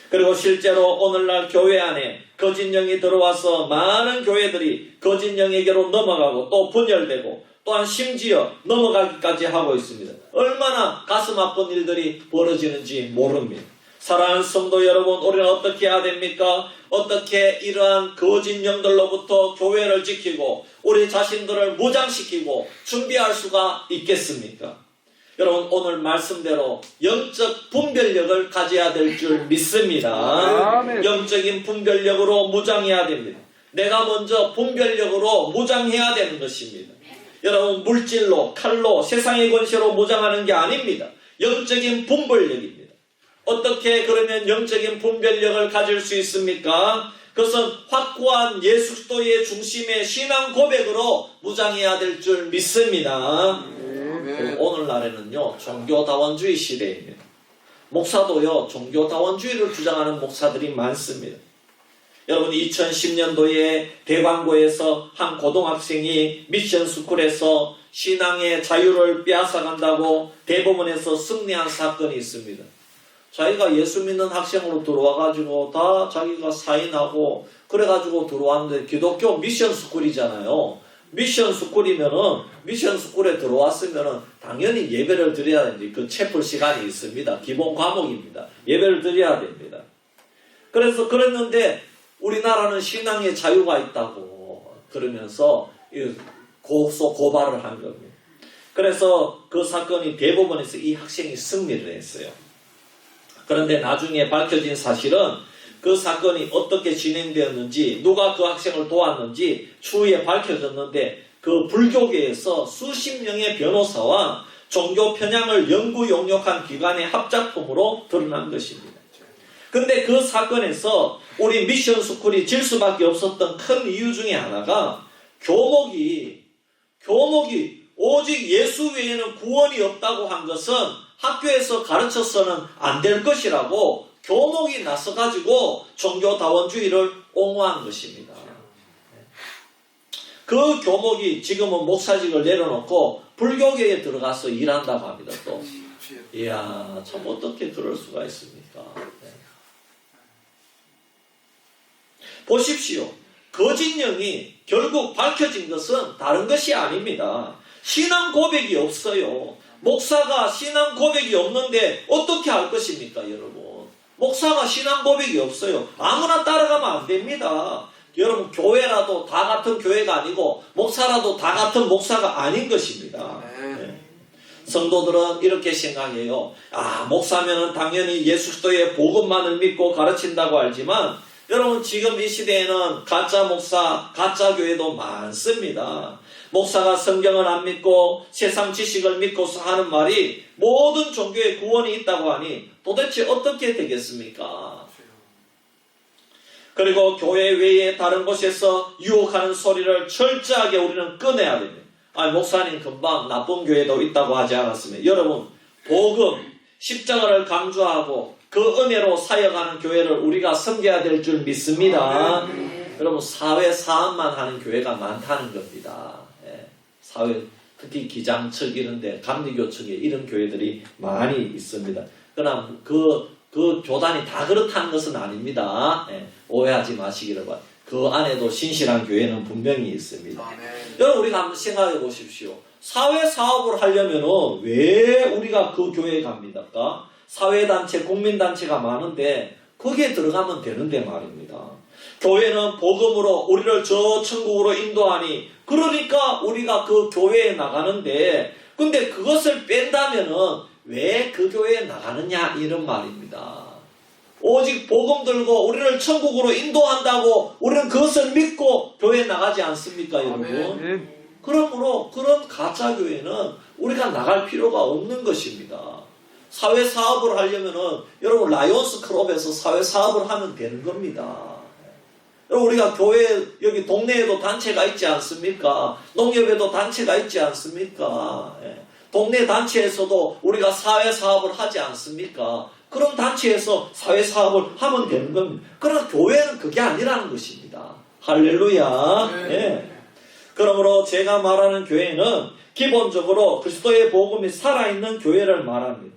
그리고 실제로 오늘날 교회 안에 거짓 영이 들어와서 많은 교회들이 거짓 영에게로 넘어가고 또 분열되고 또한 심지어 넘어가기까지 하고 있습니다. 얼마나 가슴 아픈 일들이 벌어지는지 모릅니다. 사랑하는 성도 여러분, 우리는 어떻게 해야 됩니까? 어떻게 이러한 거짓 영들로부터 교회를 지키고 우리 자신들을 무장시키고 준비할 수가 있겠습니까? 여러분 오늘 말씀대로 영적 분별력을 가져야 될 줄 믿습니다. 아멘. 영적인 분별력으로 무장해야 됩니다. 내가 먼저 분별력으로 무장해야 되는 것입니다. 여러분 물질로 칼로 세상의 권세로 무장하는 게 아닙니다. 영적인 분별력입니다. 어떻게 그러면 영적인 분별력을 가질 수 있습니까? 그것은 확고한 예수 그리스도의 중심의 신앙 고백으로 무장해야 될 줄 믿습니다. 그리고 오늘날에는요 종교다원주의 시대입니다. 목사도요 종교다원주의를 주장하는 목사들이 많습니다. 여러분 2010년도에 대광고에서 한 고등학생이 미션스쿨에서 신앙의 자유를 빼앗아간다고 대법원에서 승리한 사건이 있습니다. 자기가 예수 믿는 학생으로 들어와가지고 다 자기가 사인하고 그래가지고 들어왔는데 기독교 미션스쿨이잖아요. 미션스쿨이면은 미션스쿨에 들어왔으면은 당연히 예배를 드려야 됩니다. 그 채플 시간이 있습니다. 기본 과목입니다. 예배를 드려야 됩니다. 그래서 그랬는데 우리나라는 신앙의 자유가 있다고 그러면서 고발을 한 겁니다. 그래서 그 사건이 대법원에서 이 학생이 승리를 했어요. 그런데 나중에 밝혀진 사실은 그 사건이 어떻게 진행되었는지 누가 그 학생을 도왔는지 추후에 밝혀졌는데 그 불교계에서 수십 명의 변호사와 종교 편향을 연구 용역한 기관의 합작품으로 드러난 것입니다. 근데 그 사건에서 우리 미션스쿨이 질 수밖에 없었던 큰 이유 중에 하나가 교목이 오직 예수 외에는 구원이 없다고 한 것은 학교에서 가르쳐서는 안 될 것이라고 교목이 나서가지고 종교다원주의를 옹호한 것입니다. 그 교목이 지금은 목사직을 내려놓고 불교계에 들어가서 일한다고 합니다. 또 이야 참 어떻게 그럴 수가 있습니까? 네. 보십시오. 거짓 영이 결국 밝혀진 것은 다른 것이 아닙니다. 신앙 고백이 없어요. 목사가 신앙 고백이 없는데 어떻게 할 것입니까, 여러분? 목사가 신앙 고백이 없어요. 아무나 따라가면 안 됩니다. 여러분 교회라도 다 같은 교회가 아니고 목사라도 다 같은 목사가 아닌 것입니다. 네. 성도들은 이렇게 생각해요. 목사면은 당연히 예수 그리스도의 복음만을 믿고 가르친다고 알지만 여러분 지금 이 시대에는 가짜 목사, 가짜 교회도 많습니다. 목사가 성경을 안 믿고 세상 지식을 믿고서 하는 말이 모든 종교에 구원이 있다고 하니 도대체 어떻게 되겠습니까? 그리고 교회 외에 다른 곳에서 유혹하는 소리를 철저하게 우리는 끊어야 됩니다. 목사님 금방 나쁜 교회도 있다고 하지 않았습니까? 여러분 복음, 십자가를 강조하고 그 은혜로 사역하는 교회를 우리가 섬겨야 될 줄 믿습니다. 여러분 사회 사업만 하는 교회가 많다는 겁니다. 사회 특히 기장 측 이런데 감리교 측에 이런 교회들이 많이 있습니다. 그러나 그 교단이 다 그렇다는 것은 아닙니다. 오해하지 마시기를 바랍니다. 그 안에도 신실한 교회는 분명히 있습니다. 여러분 우리가 한번 생각해 보십시오. 사회 사업을 하려면 왜 우리가 그 교회에 갑니까? 사회단체, 국민단체가 많은데 거기에 들어가면 되는데 말입니다. 교회는 복음으로 우리를 저 천국으로 인도하니 그러니까 우리가 그 교회에 나가는데 근데 그것을 뺀다면은 왜 그 교회에 나가느냐 이런 말입니다. 오직 복음 들고 우리를 천국으로 인도한다고 우리는 그것을 믿고 교회에 나가지 않습니까 여러분? 그러므로 그런 가짜 교회는 우리가 나갈 필요가 없는 것입니다. 사회 사업을 하려면은 여러분 라이온스 클럽에서 사회 사업을 하면 되는 겁니다. 여러분 우리가 교회 여기 동네에도 단체가 있지 않습니까? 농협에도 단체가 있지 않습니까? 동네 단체에서도 우리가 사회 사업을 하지 않습니까? 그런 단체에서 사회 사업을 하면 되는 겁니다. 그러나 교회는 그게 아니라는 것입니다. 할렐루야. 그러므로 제가 말하는 교회는 기본적으로 그리스도의 복음이 살아있는 교회를 말합니다.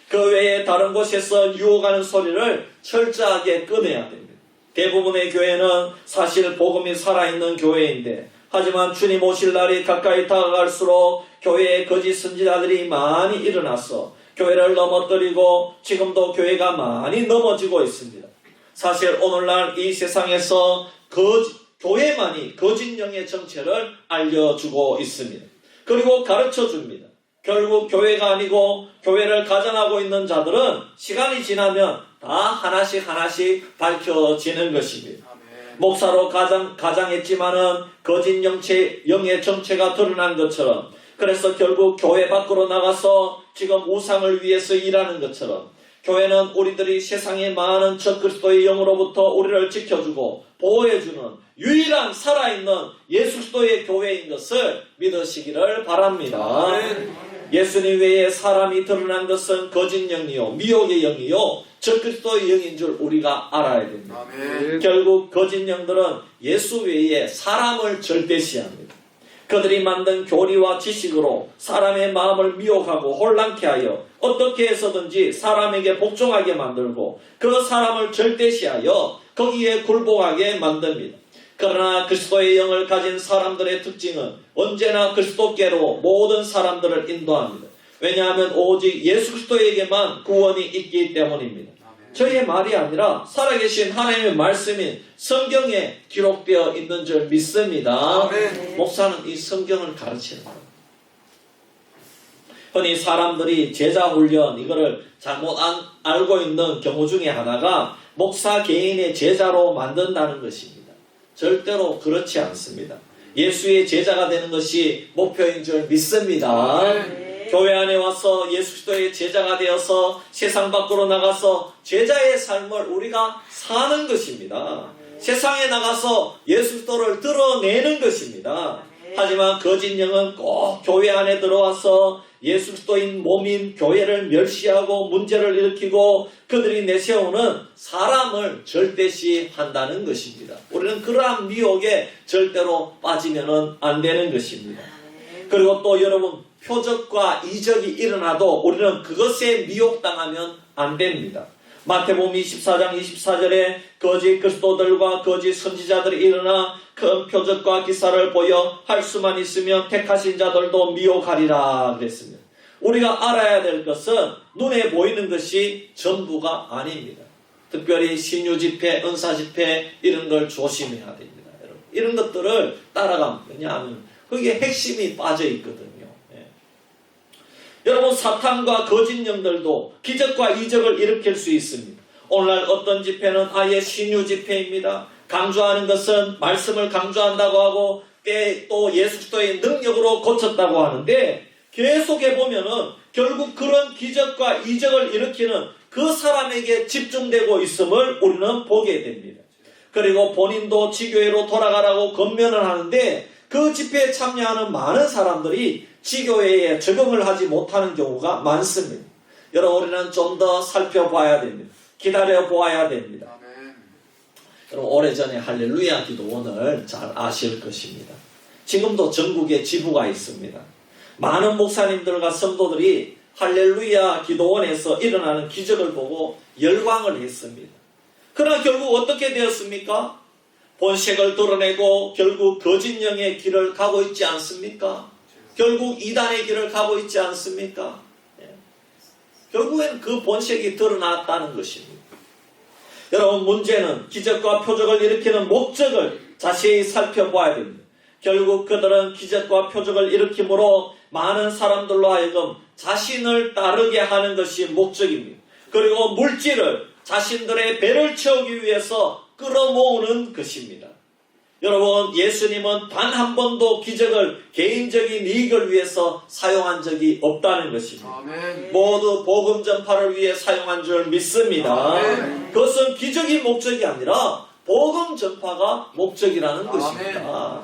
그 외에 다른 곳에서 유혹하는 소리를 철저하게 끊어야 됩니다. 대부분의 교회는 사실 복음이 살아있는 교회인데 하지만 주님 오실 날이 가까이 다가갈수록 교회에 거짓 선지자들이 많이 일어나서 교회를 넘어뜨리고 지금도 교회가 많이 넘어지고 있습니다. 사실 오늘날 이 세상에서 교회만이 거짓 영의 정체를 알려주고 있습니다. 그리고 가르쳐줍니다. 결국 교회가 아니고 교회를 가장하고 있는 자들은 시간이 지나면 다 하나씩 밝혀지는 것입니다. 목사로 가장했지만은 거짓 영의 정체가 드러난 것처럼 그래서 결국 교회 밖으로 나가서 지금 우상을 위해서 일하는 것처럼 교회는 우리들이 세상의 많은 적그리스도의 영으로부터 우리를 지켜주고 보호해주는 유일한 살아있는 예수 그리스도의 교회인 것을 믿으시기를 바랍니다. 예수님 외에 사람이 드러난 것은 거짓 영이요 미혹의 영이요 적그리스도의 영인 줄 우리가 알아야 됩니다. 결국 거짓 영들은 예수 외에 사람을 절대시합니다. 그들이 만든 교리와 지식으로 사람의 마음을 미혹하고 혼란케 하여 어떻게 해서든지 사람에게 복종하게 만들고 그 사람을 절대시하여 거기에 굴복하게 만듭니다. 그러나 그리스도의 영을 가진 사람들의 특징은 언제나 그리스도께로 모든 사람들을 인도합니다. 왜냐하면 오직 예수 그리스도에게만 구원이 있기 때문입니다. 저의 말이 아니라 살아계신 하나님의 말씀인 성경에 기록되어 있는 줄 믿습니다. 목사는 이 성경을 가르치는 거예요. 흔히 사람들이 제자훈련 이거를 잘못 알고 있는 경우 중에 하나가 목사 개인의 제자로 만든다는 것입니다. 절대로 그렇지 않습니다. 예수의 제자가 되는 것이 목표인 줄 믿습니다. 교회 안에 와서 예수 그리스도의 제자가 되어서 세상 밖으로 나가서 제자의 삶을 우리가 사는 것입니다. 세상에 나가서 예수 그리스도를 드러내는 것입니다. 하지만 거짓 영은 꼭 교회 안에 들어와서 예수 그리스도인 몸인 교회를 멸시하고 문제를 일으키고 그들이 내세우는 사람을 절대시한다는 것입니다. 우리는 그러한 미혹에 절대로 빠지면 안 되는 것입니다. 그리고 또 여러분 표적과 이적이 일어나도 우리는 그것에 미혹당하면 안 됩니다. 마태복음 24장 24절에 거짓 그리스도들과 거짓 선지자들이 일어나 큰 표적과 기사를 보여 할 수만 있으면 택하신 자들도 미혹하리라 그랬습니다. 우리가 알아야 될 것은 눈에 보이는 것이 전부가 아닙니다. 특별히 신유 집회, 은사 집회 이런 걸 조심해야 됩니다. 이런 것들을 따라가면 왜냐하면 거기에 핵심이 빠져 있거든요. 예. 여러분 사탄과 거짓 영들도 기적과 이적을 일으킬 수 있습니다. 오늘날 어떤 집회는 아예 신유 집회입니다. 강조하는 것은 말씀을 강조한다고 하고 또 예수 그리스도의 능력으로 고쳤다고 하는데 계속해 보면은 결국 그런 기적과 이적을 일으키는 그 사람에게 집중되고 있음을 우리는 보게 됩니다. 그리고 본인도 지교회로 돌아가라고 권면을 하는데 그 집회에 참여하는 많은 사람들이 지교회에 적응을 하지 못하는 경우가 많습니다. 여러분 우리는 좀 더 살펴봐야 됩니다. 기다려 보아야 됩니다. 여러분 오래전에 할렐루야 기도원을 잘 아실 것입니다. 지금도 전국에 지부가 있습니다. 많은 목사님들과 성도들이 할렐루야 기도원에서 일어나는 기적을 보고 열광을 했습니다. 그러나 결국 어떻게 되었습니까? 본색을 드러내고 결국 거짓 영의 길을 가고 있지 않습니까? 결국 이단의 길을 가고 있지 않습니까? 예. 결국에는 그 본색이 드러났다는 것입니다. 여러분 문제는 기적과 표적을 일으키는 목적을 자세히 살펴봐야 됩니다. 결국 그들은 기적과 표적을 일으킴으로 많은 사람들로 하여금 자신을 따르게 하는 것이 목적입니다. 그리고 물질을 자신들의 배를 채우기 위해서 끌어모으는 것입니다. 여러분 예수님은 단 한 번도 기적을 개인적인 이익을 위해서 사용한 적이 없다는 것입니다. 아멘. 모두 복음 전파를 위해 사용한 줄 믿습니다. 아멘. 그것은 기적인 목적이 아니라 복음 전파가 목적이라는 것입니다.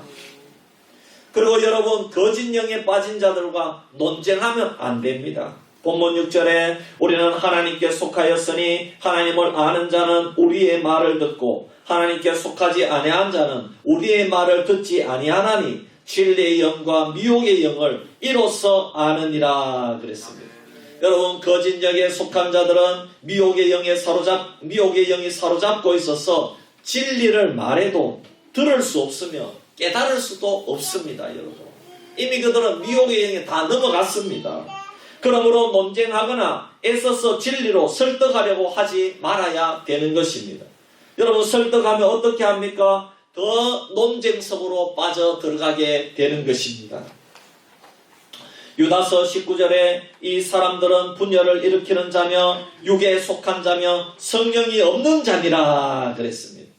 그리고 여러분 거짓 영에 빠진 자들과 논쟁하면 안 됩니다. 본문 6절에 우리는 하나님께 속하였으니 하나님을 아는 자는 우리의 말을 듣고 하나님께 속하지 아니한 자는 우리의 말을 듣지 아니하나니 진리의 영과 미혹의 영을 이로써 아느니라 그랬습니다. 여러분 거짓 영에 속한 자들은 미혹의 영이 사로잡고 있어서 진리를 말해도 들을 수 없으며 깨달을 수도 없습니다. 여러분 이미 그들은 미혹의 영에 다 넘어갔습니다. 그러므로 논쟁하거나 애써서 진리로 설득하려고 하지 말아야 되는 것입니다. 여러분 설득하면 어떻게 합니까? 더 논쟁 속으로 빠져들어가게 되는 것입니다. 유다서 19절에 이 사람들은 분열을 일으키는 자며 육에 속한 자며 성령이 없는 자니라 그랬습니다.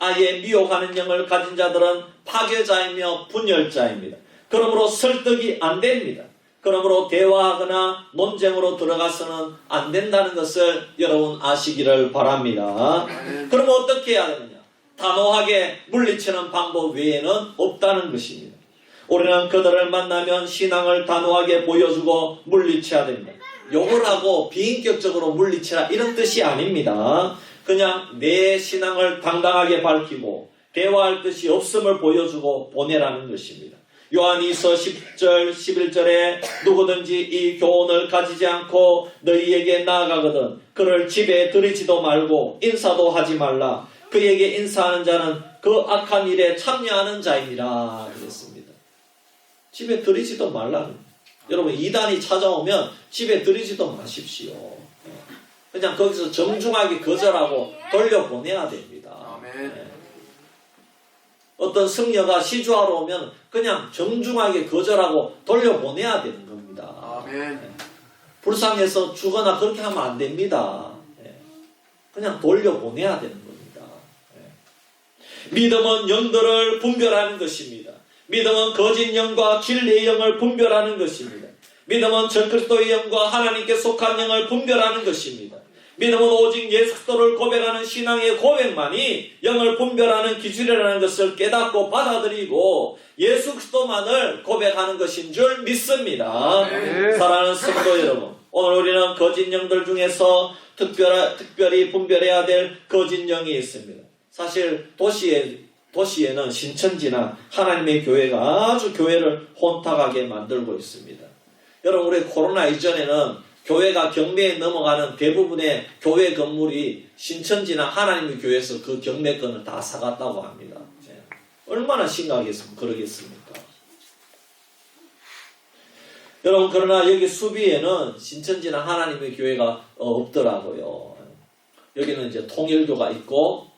아예 미혹하는 영을 가진 자들은 파괴자이며 분열자입니다. 그러므로 설득이 안 됩니다. 그러므로 대화하거나 논쟁으로 들어가서는 안 된다는 것을 여러분 아시기를 바랍니다. 그러면 어떻게 해야 되느냐? 단호하게 물리치는 방법 외에는 없다는 것입니다. 우리는 그들을 만나면 신앙을 단호하게 보여주고 물리쳐야 됩니다. 욕을 하고 비인격적으로 물리치라 이런 뜻이 아닙니다. 그냥 내 신앙을 당당하게 밝히고 대화할 뜻이 없음을 보여주고 보내라는 것입니다. 요한이서 10절 11절에 누구든지 이 교훈을 가지지 않고 너희에게 나아가거든 그를 집에 들이지도 말고 인사도 하지 말라. 그에게 인사하는 자는 그 악한 일에 참여하는 자이니라 그랬습니다. 집에 들이지도 말라는. 여러분 이단이 찾아오면 집에 들이지도 마십시오. 그냥 거기서 정중하게 거절하고 돌려보내야 됩니다. 어떤 승려가 시주하러 오면 그냥 정중하게 거절하고 돌려보내야 되는 겁니다. 불쌍해서 주거나 그렇게 하면 안 됩니다. 그냥 돌려보내야 되는 겁니다. 믿음은 영들을 분별하는 것입니다. 믿음은 거짓 영과 진리의 영을 분별하는 것입니다. 믿음은 적그리스도의 영과 하나님께 속한 영을 분별하는 것입니다. 믿음은 오직 예수 그리스도를 고백하는 신앙의 고백만이 영을 분별하는 기준이라는 것을 깨닫고 받아들이고 예수 그리스도만을 고백하는 것인 줄 믿습니다. 사랑하는 성도 여러분, 오늘 우리는 거짓 영들 중에서 특별히 분별해야 될 거짓 영이 있습니다. 사실 도시에는 신천지나 하나님의 교회가 아주 교회를 혼탁하게 만들고 있습니다. 여러분 우리 코로나 이전에는 교회가 경매에 넘어가는 대부분의 교회 건물이 신천지나 하나님의 교회에서 그 경매권을 다 사갔다고 합니다. 얼마나 심각했으면 그러겠습니까? 여러분 그러나 여기 수비에는 신천지나 하나님의 교회가 없더라고요. 여기는 이제 통일교가 있고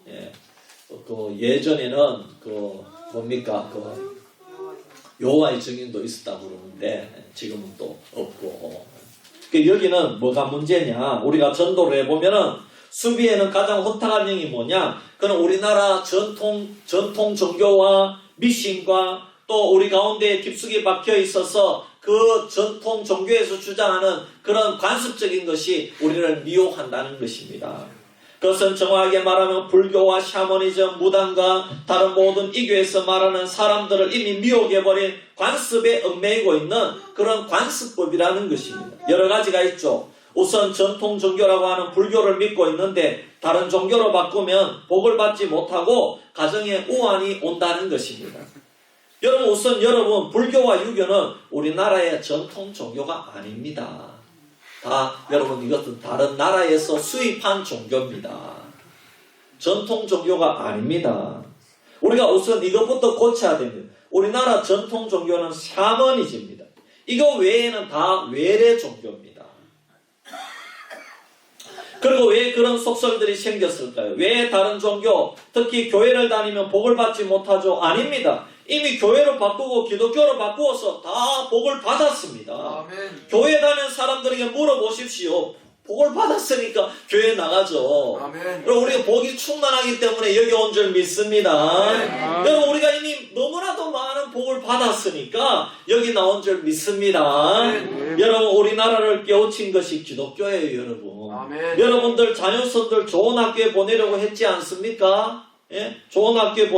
그 예전에는 그 뭡니까 그 여호와의 증인도 있었다고 그러는데 지금은 또 없고. 여기는 뭐가 문제냐? 우리가 전도를 해보면은 수비에는 가장 혼탁한 영이 뭐냐? 그는 우리나라 전통 종교와 미신과 또 우리 가운데 깊숙이 박혀 있어서 그 전통 종교에서 주장하는 그런 관습적인 것이 우리를 미혹한다는 것입니다. 그것은 정확하게 말하면 불교와 샤머니즘, 무당과 다른 모든 이교에서 말하는 사람들을 이미 미혹해버린 관습에 얽매이고 있는 그런 관습법이라는 것입니다. 여러 가지가 있죠. 우선 전통 종교라고 하는 불교를 믿고 있는데 다른 종교로 바꾸면 복을 받지 못하고 가정에 우환이 온다는 것입니다. 여러분 우선 불교와 유교는 우리나라의 전통 종교가 아닙니다. 여러분 이것은 다른 나라에서 수입한 종교입니다. 전통 종교가 아닙니다. 우리가 우선 이것부터 고쳐야 됩니다. 우리나라 전통 종교는 샤머니즘입니다. 이거 외에는 다 외래 종교입니다. 그리고 왜 그런 속설들이 생겼을까요? 왜 다른 종교, 특히 교회를 다니면 복을 받지 못하죠? 아닙니다. 이미 교회로 바꾸고 기독교로 바꾸어서 다 복을 받았습니다. 아멘. 교회 다니는 사람들에게 물어보십시오. 복을 받았으니까 교회 나가죠. 아멘. 그럼 우리가 복이 충만하기 때문에 여기 온 줄 믿습니다. 여러분 우리가 이미 너무나도 많은 복을 받았으니까 여기 나온 줄 믿습니다. 여러분 우리나라를 깨우친 것이 기독교예요. 여러분. 아멘. 여러분들 자녀손들 좋은 학교에 보내려고 했지 않습니까? 예? 좋은 학교에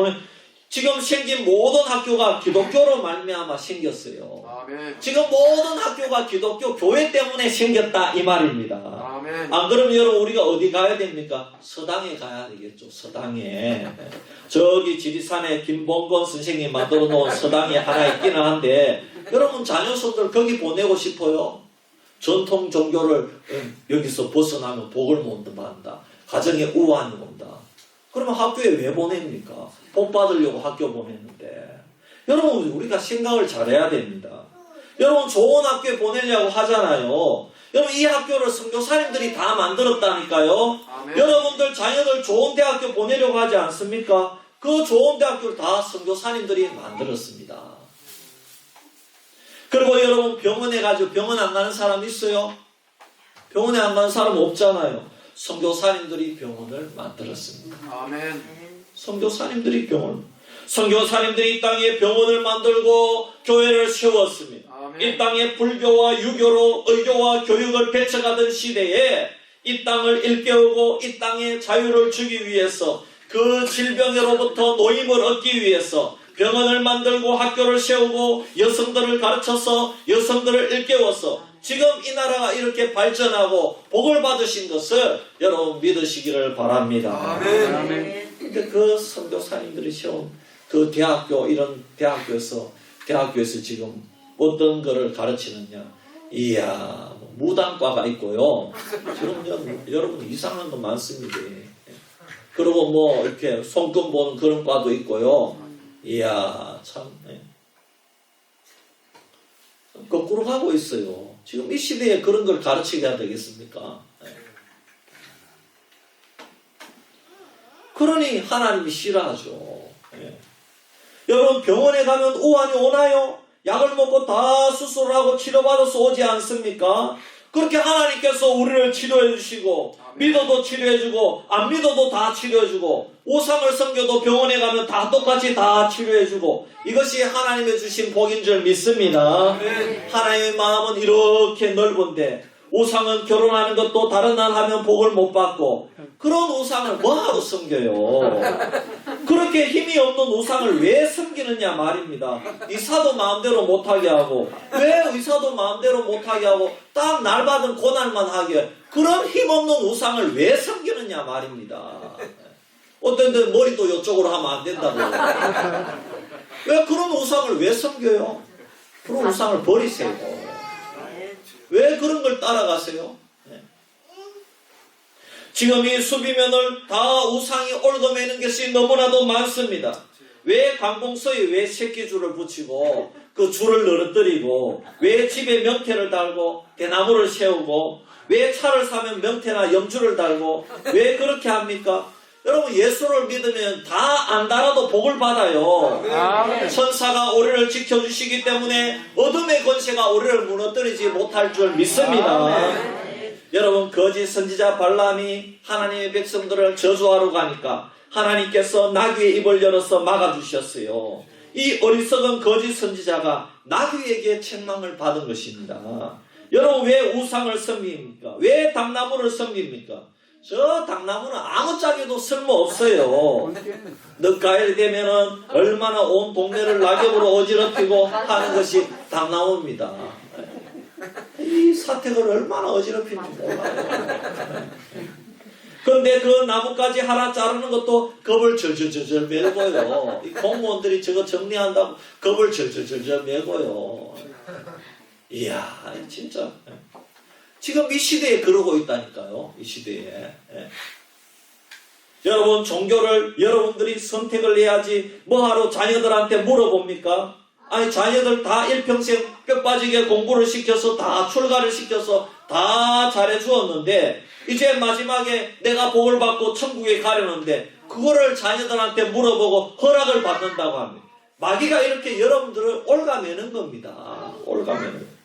지금 생긴 모든 학교가 기독교로 말미암아 생겼어요. 아멘. 지금 모든 학교가 기독교 교회 때문에 생겼다 이 말입니다. 아멘. 안 그러면 여러분 우리가 어디 가야 됩니까? 서당에 가야 되겠죠. 서당에. 저기 지리산에 김봉건 선생님이 만들어 놓은 서당이 하나 있기는 한데 여러분 자녀손들 거기 보내고 싶어요? 전통 종교를 여기서 벗어나면 복을 못 받는다. 가정에 우환이 온다. 그러면 학교에 왜 보냅니까? 복 받으려고 학교 보냈는데. 여러분 우리가 생각을 잘해야 됩니다. 여러분 좋은 학교에 보내려고 하잖아요. 여러분 이 학교를 선교사님들이 다 만들었다니까요. 아멘. 여러분들 자녀들 좋은 대학교 보내려고 하지 않습니까? 그 좋은 대학교를 다 선교사님들이 만들었습니다. 그리고 여러분 병원에 가지고 병원 안 가는 사람 있어요? 병원에 안 가는 사람 없잖아요. 선교사님들이 병원을 만들었습니다. 아멘. 선교사님들이 선교사님들이 이 땅에 병원을 만들고 교회를 세웠습니다. 아멘. 이 땅에 불교와 유교로 의교와 교육을 배쳐가던 시대에 이 땅을 일깨우고 이 땅에 자유를 주기 위해서 그 질병으로부터 노임을 얻기 위해서 병원을 만들고 학교를 세우고 여성들을 가르쳐서 여성들을 일깨워서 지금 이 나라가 이렇게 발전하고 복을 받으신 것을 여러분 믿으시기를 바랍니다. 아멘. 근데 그 선교사님들이 세운 그 대학교, 이런 대학교에서 지금 어떤 거를 가르치느냐. 이야, 무당과가 있고요. 지금 여러분 이상한 거 많습니다. 그리고 이렇게 손금 보는 그런 과도 있고요. 이야, 참. 거꾸로 가고 있어요. 지금 이 시대에 그런 걸 가르치게 되겠습니까? 그러니 하나님이 싫어하죠. 여러분 병원에 가면 우환이 오나요? 약을 먹고 다 수술하고 치료받아서 오지 않습니까? 그렇게 하나님께서 우리를 치료해 주시고 믿어도 치료해 주고 안 믿어도 다 치료해 주고 우상을 섬겨도 병원에 가면 다 똑같이 다 치료해 주고 이것이 하나님의 주신 복인 줄 믿습니다. 하나님의 마음은 이렇게 넓은데 우상은 결혼하는 것도 다른 날 하면 복을 못 받고 그런 우상을 뭐하러 섬겨요? 그렇게 힘이 없는 우상을 왜 섬기느냐 말입니다. 의사도 마음대로 못하게 하고 왜 의사도 마음대로 못하게 하고 딱 날받은 고날만 하게 그런 힘없는 우상을 왜 섬기느냐 말입니다. 어떤 데 머리도 이쪽으로 하면 안 된다고 왜 그런 우상을 왜 섬겨요? 그런 우상을 버리세요. 왜 그런 걸 따라가세요? 지금 이 수비면을 다 우상이 올도매는 것이 너무나도 많습니다. 왜 관공서에 왜 새끼줄을 붙이고 그 줄을 늘어뜨리고 왜 집에 명태를 달고 대나무를 세우고 왜 차를 사면 명태나 염주를 달고 왜 그렇게 합니까? 여러분 예수를 믿으면 다 안다라도 복을 받아요. 천사가 우리를 지켜주시기 때문에 어둠의 권세가 우리를 무너뜨리지 못할 줄 믿습니다. 여러분 거짓 선지자 발람이 하나님의 백성들을 저주하러 가니까 하나님께서 나귀의 입을 열어서 막아주셨어요. 이 어리석은 거짓 선지자가 나귀에게 책망을 받은 것입니다. 여러분 왜 우상을 섬깁니까? 왜 당나무를 섬깁니까? 저 당나무는 아무짝에도 쓸모없어요. 늦가을 되면은 얼마나 온 동네를 낙엽으로 어지럽히고 하는 것이 당나무입니다. 이 사택을 얼마나 어지럽히는지 몰라요. 그런데 그 나무까지 하나 자르는 것도 겁을 절절절절 메고요. 이 공무원들이 저거 정리한다고 겁을 절절절절 메고요. 이야, 진짜. 지금 이 시대에 그러고 있다니까요. 이 시대에. 여러분, 종교를 여러분들이 선택을 해야지 뭐하러 자녀들한테 물어봅니까? 아니, 자녀들 다 일평생 뼈 빠지게 공부를 시켜서 다 출가를 시켜서 다 잘해주었는데 이제 마지막에 내가 복을 받고 천국에 가려는데 그거를 자녀들한테 물어보고 허락을 받는다고 합니다. 마귀가 이렇게 여러분들을 올가매는 겁니다. 올가매는.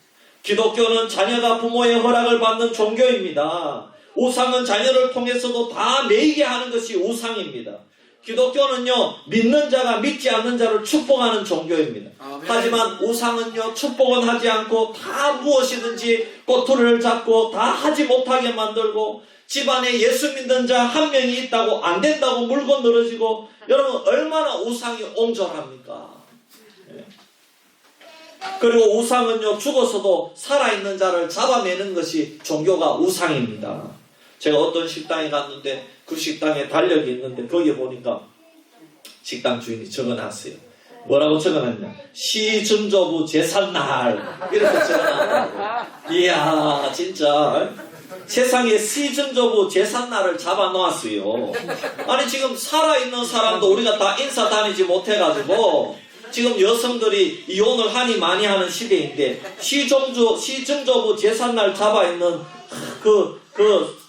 기독교는 자녀가 부모의 허락을 받는 종교입니다. 우상은 자녀를 통해서도 다 매이게 하는 것이 우상입니다. 기독교는요, 믿는 자가 믿지 않는 자를 축복하는 종교입니다. 하지만 우상은요, 축복은 하지 않고 다 무엇이든지 꼬투리를 잡고 다 하지 못하게 만들고 집안에 예수 믿는 자 한 명이 있다고 안 된다고 물고 늘어지고 여러분 얼마나 우상이 옹졸합니까? 그리고 우상은요, 죽어서도 살아있는 자를 잡아내는 것이 종교가 우상입니다. 제가 어떤 식당에 갔는데 그 식당에 달력이 있는데 거기에 보니까 식당 주인이 적어놨어요. 뭐라고 적어놨냐? 시증조부 제삿날 이렇게 적어놨다고. 이야 진짜 세상에 시증조부 제삿날을 잡아놓았어요. 아니 지금 살아있는 사람도 우리가 다 인사 다니지 못해가지고 지금 여성들이 이혼을 하니 많이 하는 시대인데 시증조부 제삿날 잡아있는 그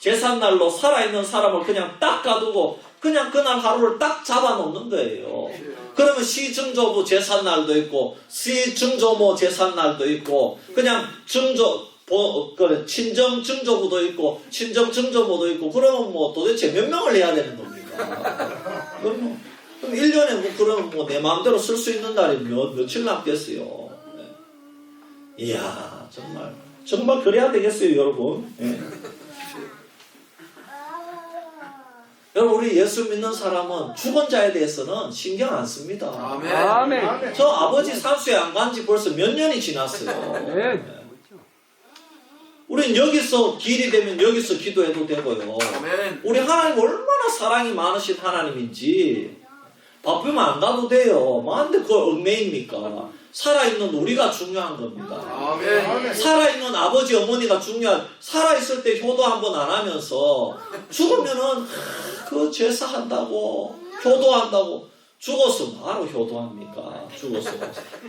제삿날로 살아있는 사람을 그냥 딱 가두고 그냥 그날 하루를 딱 잡아놓는 거예요. 그러면 시증조부 제삿날도 있고 시증조모 제삿날도 있고 그냥 친정 증조부도 있고 친정 증조모도 있고 그러면 뭐 도대체 몇 명을 해야 되는 겁니까? 그럼 1년에 뭐 그러면 뭐 내 마음대로 쓸 수 있는 날이 며칠 남겠어요. 이야 정말 그래야 되겠어요 여러분. 여러분 우리 예수 믿는 사람은 죽은 자에 대해서는 신경 안 씁니다. 아멘. 저 아버지 산수에 안 간 지 벌써 몇 년이 지났어요. 우린 여기서 길이 되면 여기서 기도해도 되고요. 우리 하나님 얼마나 사랑이 많으신 하나님인지 바쁘면 안 가도 돼요. 뭐한데 그걸 얽매입니까? 살아있는 우리가 중요한 겁니다. 살아있는 아버지 어머니가 살아있을 때 효도 한번 안 하면서 죽으면은 그 제사한다고 효도한다고 죽어서 바로 효도합니까? 죽어서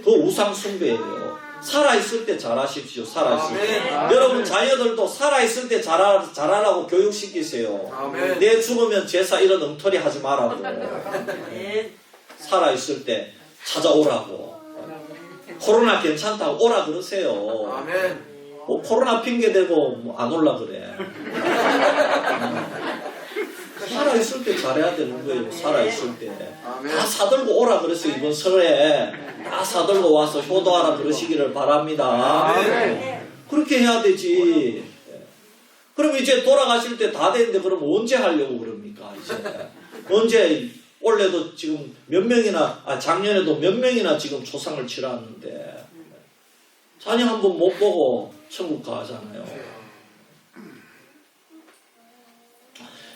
그 우상 숭배예요. 살아있을 때 잘하십시오. 살아있을 때. 여러분 자녀들도 살아있을 때 잘하라고 교육시키세요. 내 죽으면 제사 이런 엉터리 하지 말라고. 살아있을 때 찾아오라고. 코로나 괜찮다고 오라 그러세요. 뭐 코로나 핑계대고 뭐 안 올라 그래. 살아있을 때 잘해야 되는 거예요. 살아있을 때. 다 사들고 오라 그랬어요. 이번 설에 다 사들고 와서 효도하라 그러시기를 바랍니다. 그렇게 해야 되지. 그럼 이제 돌아가실 때 다 됐는데 그럼 언제 하려고 그럽니까? 이제 언제 올해도 지금 몇 명이나 작년에도 몇 명이나 지금 초상을 치렀는데 자녀 한 번 못 보고 천국 가잖아요.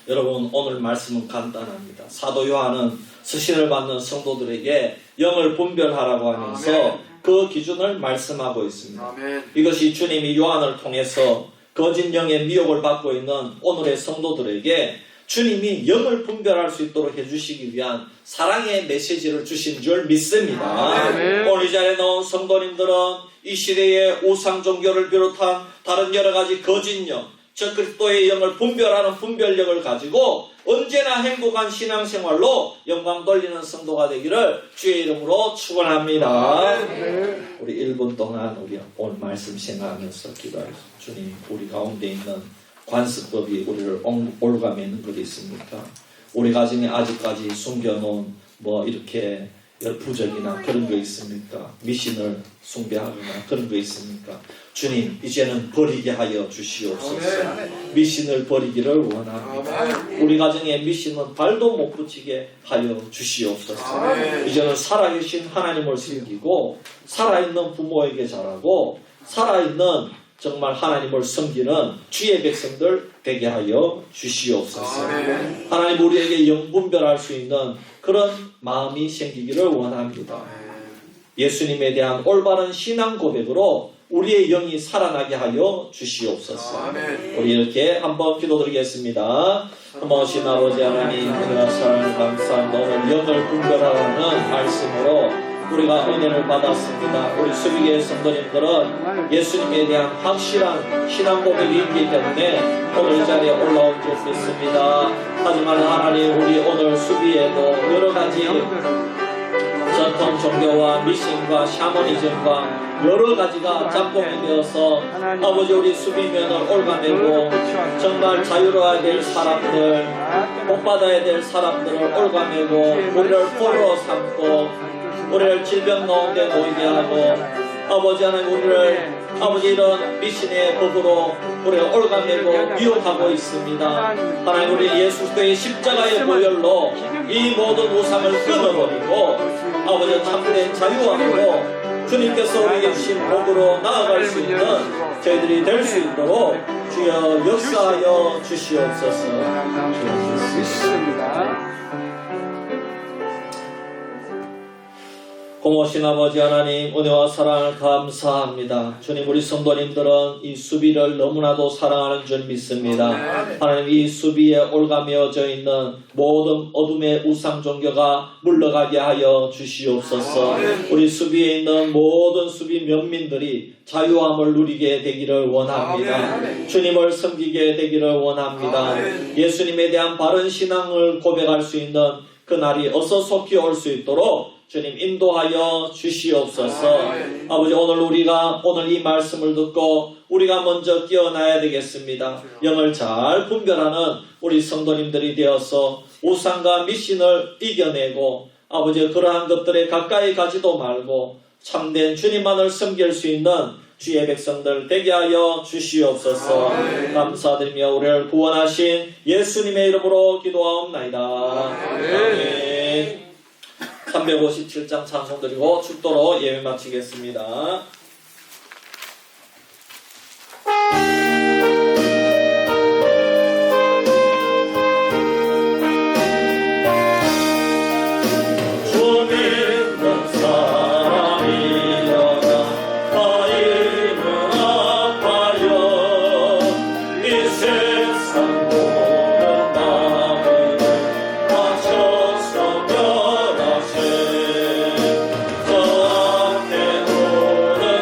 여러분 오늘 말씀은 간단합니다. 사도 요한은 서신을 받는 성도들에게 영을 분별하라고 하면서 그 기준을 말씀하고 있습니다. 이것이 주님이 요한을 통해서 거짓 영의 미혹을 받고 있는 오늘의 성도들에게 주님이 영을 분별할 수 있도록 해주시기 위한 사랑의 메시지를 주신 줄 믿습니다. 오늘 이 자리에 나온 성도님들은 이 시대의 우상 종교를 비롯한 다른 여러 가지 거짓 영, 저 그리스도의 영을 분별하는 분별력을 가지고 언제나 행복한 신앙생활로 영광 돌리는 성도가 되기를 주의 이름으로 축원합니다. 우리 1분 동안 우리 오늘 말씀 생각하면서 기도하겠습니다. 주님, 우리 가운데 있는 관습법이 우리를 올가매는 것이 있습니까? 우리 가정에 아직까지 숨겨놓은 뭐 이렇게 부적이나 그런 거 있습니까? 미신을 숭배하거나 그런 거 있습니까? 주님, 이제는 버리게 하여 주시옵소서. 미신을 버리기를 원합니다. 우리 가정에 미신은 발도 못 붙이게 하여 주시옵소서. 이제는 살아계신 하나님을 섬기고 살아있는 부모에게 잘하고 살아있는 정말 하나님을 섬기는 주의 백성들 되게 하여 주시옵소서. 하나님, 우리에게 영분별할 수 있는 그런 마음이 생기기를 원합니다. 예수님에 대한 올바른 신앙 고백으로 우리의 영이 살아나게 하여 주시옵소서. 우리 이렇게 한번 기도드리겠습니다. 고마우신 아버지 하나님, 은혜와 사랑을 감사합니다. 오늘 영을 분별하라는 말씀으로 우리가 은혜를 받았습니다. 우리 수비계 성도님들은 예수님에 대한 확실한 신앙 고백이 있기 때문에 오늘 이 자리에 올라온 줄 믿습니다. 하지만 하나님, 우리 오늘 수비에도 여러 가지 전통 종교와 미신과 샤머니즘과 여러 가지가 짝꿍이 되어서 아버지, 우리 수비면을 올가매고 정말 자유로워야 될 사람들, 복받아야 될 사람들을 올가매고 우리를 포로로 삼고 우리를 질병 가운데 놓이게 하고 아버지 하나님, 우리를 아버지 이런 미신의 법으로 우리를 올가매고 미혹하고 있습니다. 하나님, 우리 예수 그리스도의 십자가의 보혈로 이 모든 우상을 끊어버리고 아버지 참된 자유함으로 주님께서 우리에게 주신 복으로 나아갈 수 있는 저희들이 될 수 있도록 주여 역사하여 주시옵소서. 고모신 아버지 하나님, 은혜와 사랑을 감사합니다. 주님, 우리 성도님들은 이 수비를 너무나도 사랑하는 줄 믿습니다. 하나님, 이 수비에 올가매어져 있는 모든 어둠의 우상 종교가 물러가게 하여 주시옵소서. 우리 수비에 있는 모든 수비 면민들이 자유함을 누리게 되기를 원합니다. 주님을 섬기게 되기를 원합니다. 예수님에 대한 바른 신앙을 고백할 수 있는 그날이 어서 속히 올 수 있도록 주님 인도하여 주시옵소서. 아버지, 우리가 오늘 이 말씀을 듣고 우리가 먼저 깨어나야 되겠습니다. 영을 잘 분별하는 우리 성도님들이 되어서 우상과 미신을 이겨내고 아버지, 그러한 것들에 가까이 가지도 말고 참된 주님만을 섬길 수 있는 주의 백성들 되게 하여 주시옵소서. 감사드리며 우리를 구원하신 예수님의 이름으로 기도하옵나이다. 아멘. 357장 찬송 드리고 축도로 예배 마치겠습니다. 저 앞에 오른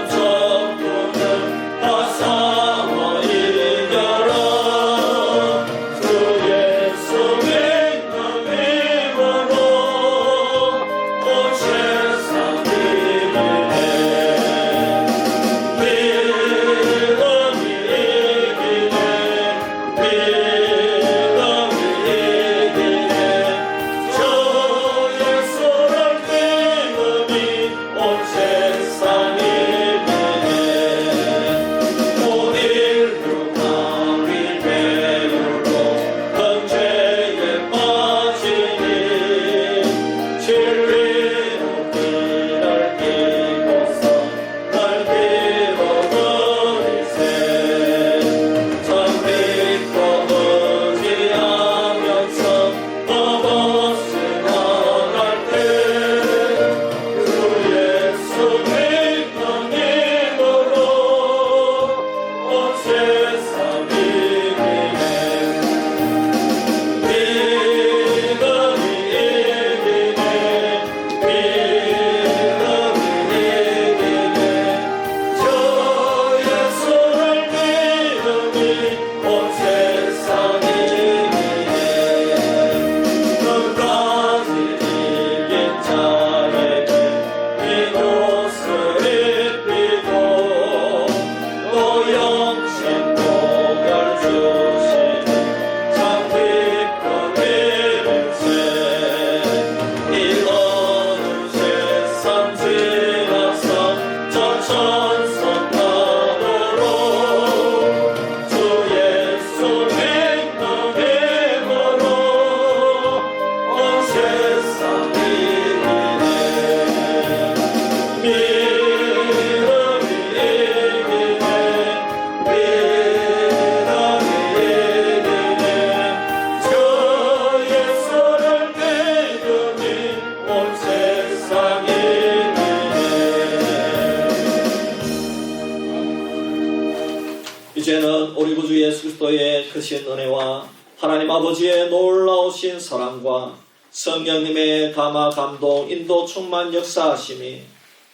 이제는 우리 구주 예수 그리스도의 크신 은혜와 하나님 아버지의 놀라우신 사랑과 성령님의 감화 감동 인도 충만 역사하심이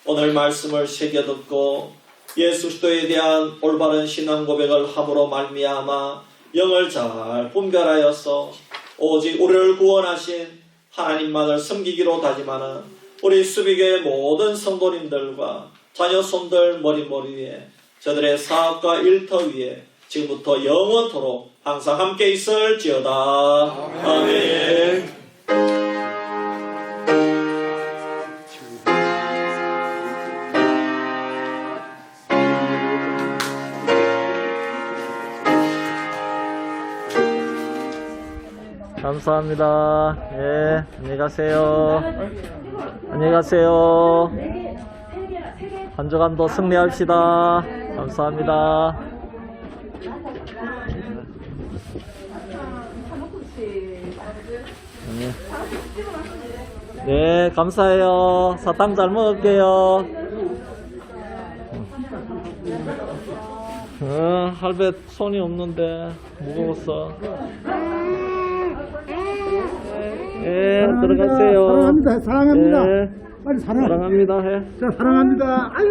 오늘 말씀을 새겨 듣고 예수 그리스도에 대한 올바른 신앙 고백을 함으로 말미암아 영을 잘 분별하여서 오직 우리를 구원하신 하나님만을 섬기기로 다짐하는 우리 수비교의 모든 성도님들과 자녀손들 머리 위에 저들의 사업과 일터 위에 지금부터 영원토록 항상 함께 있을지어다. 아멘. 감사합니다. 예, 안녕히 가세요. 안녕히 가세요. 한 주간도 승리합시다. 감사합니다. 네, 감사해요. 사탕 잘 먹을게요. 할배 손이 없는데 무거웠어. 예, 들어가세요. 사랑합니다. 사랑합니다. 예, 빨리 사랑. 사랑합니다. 해. 자, 사랑합니다. 아유.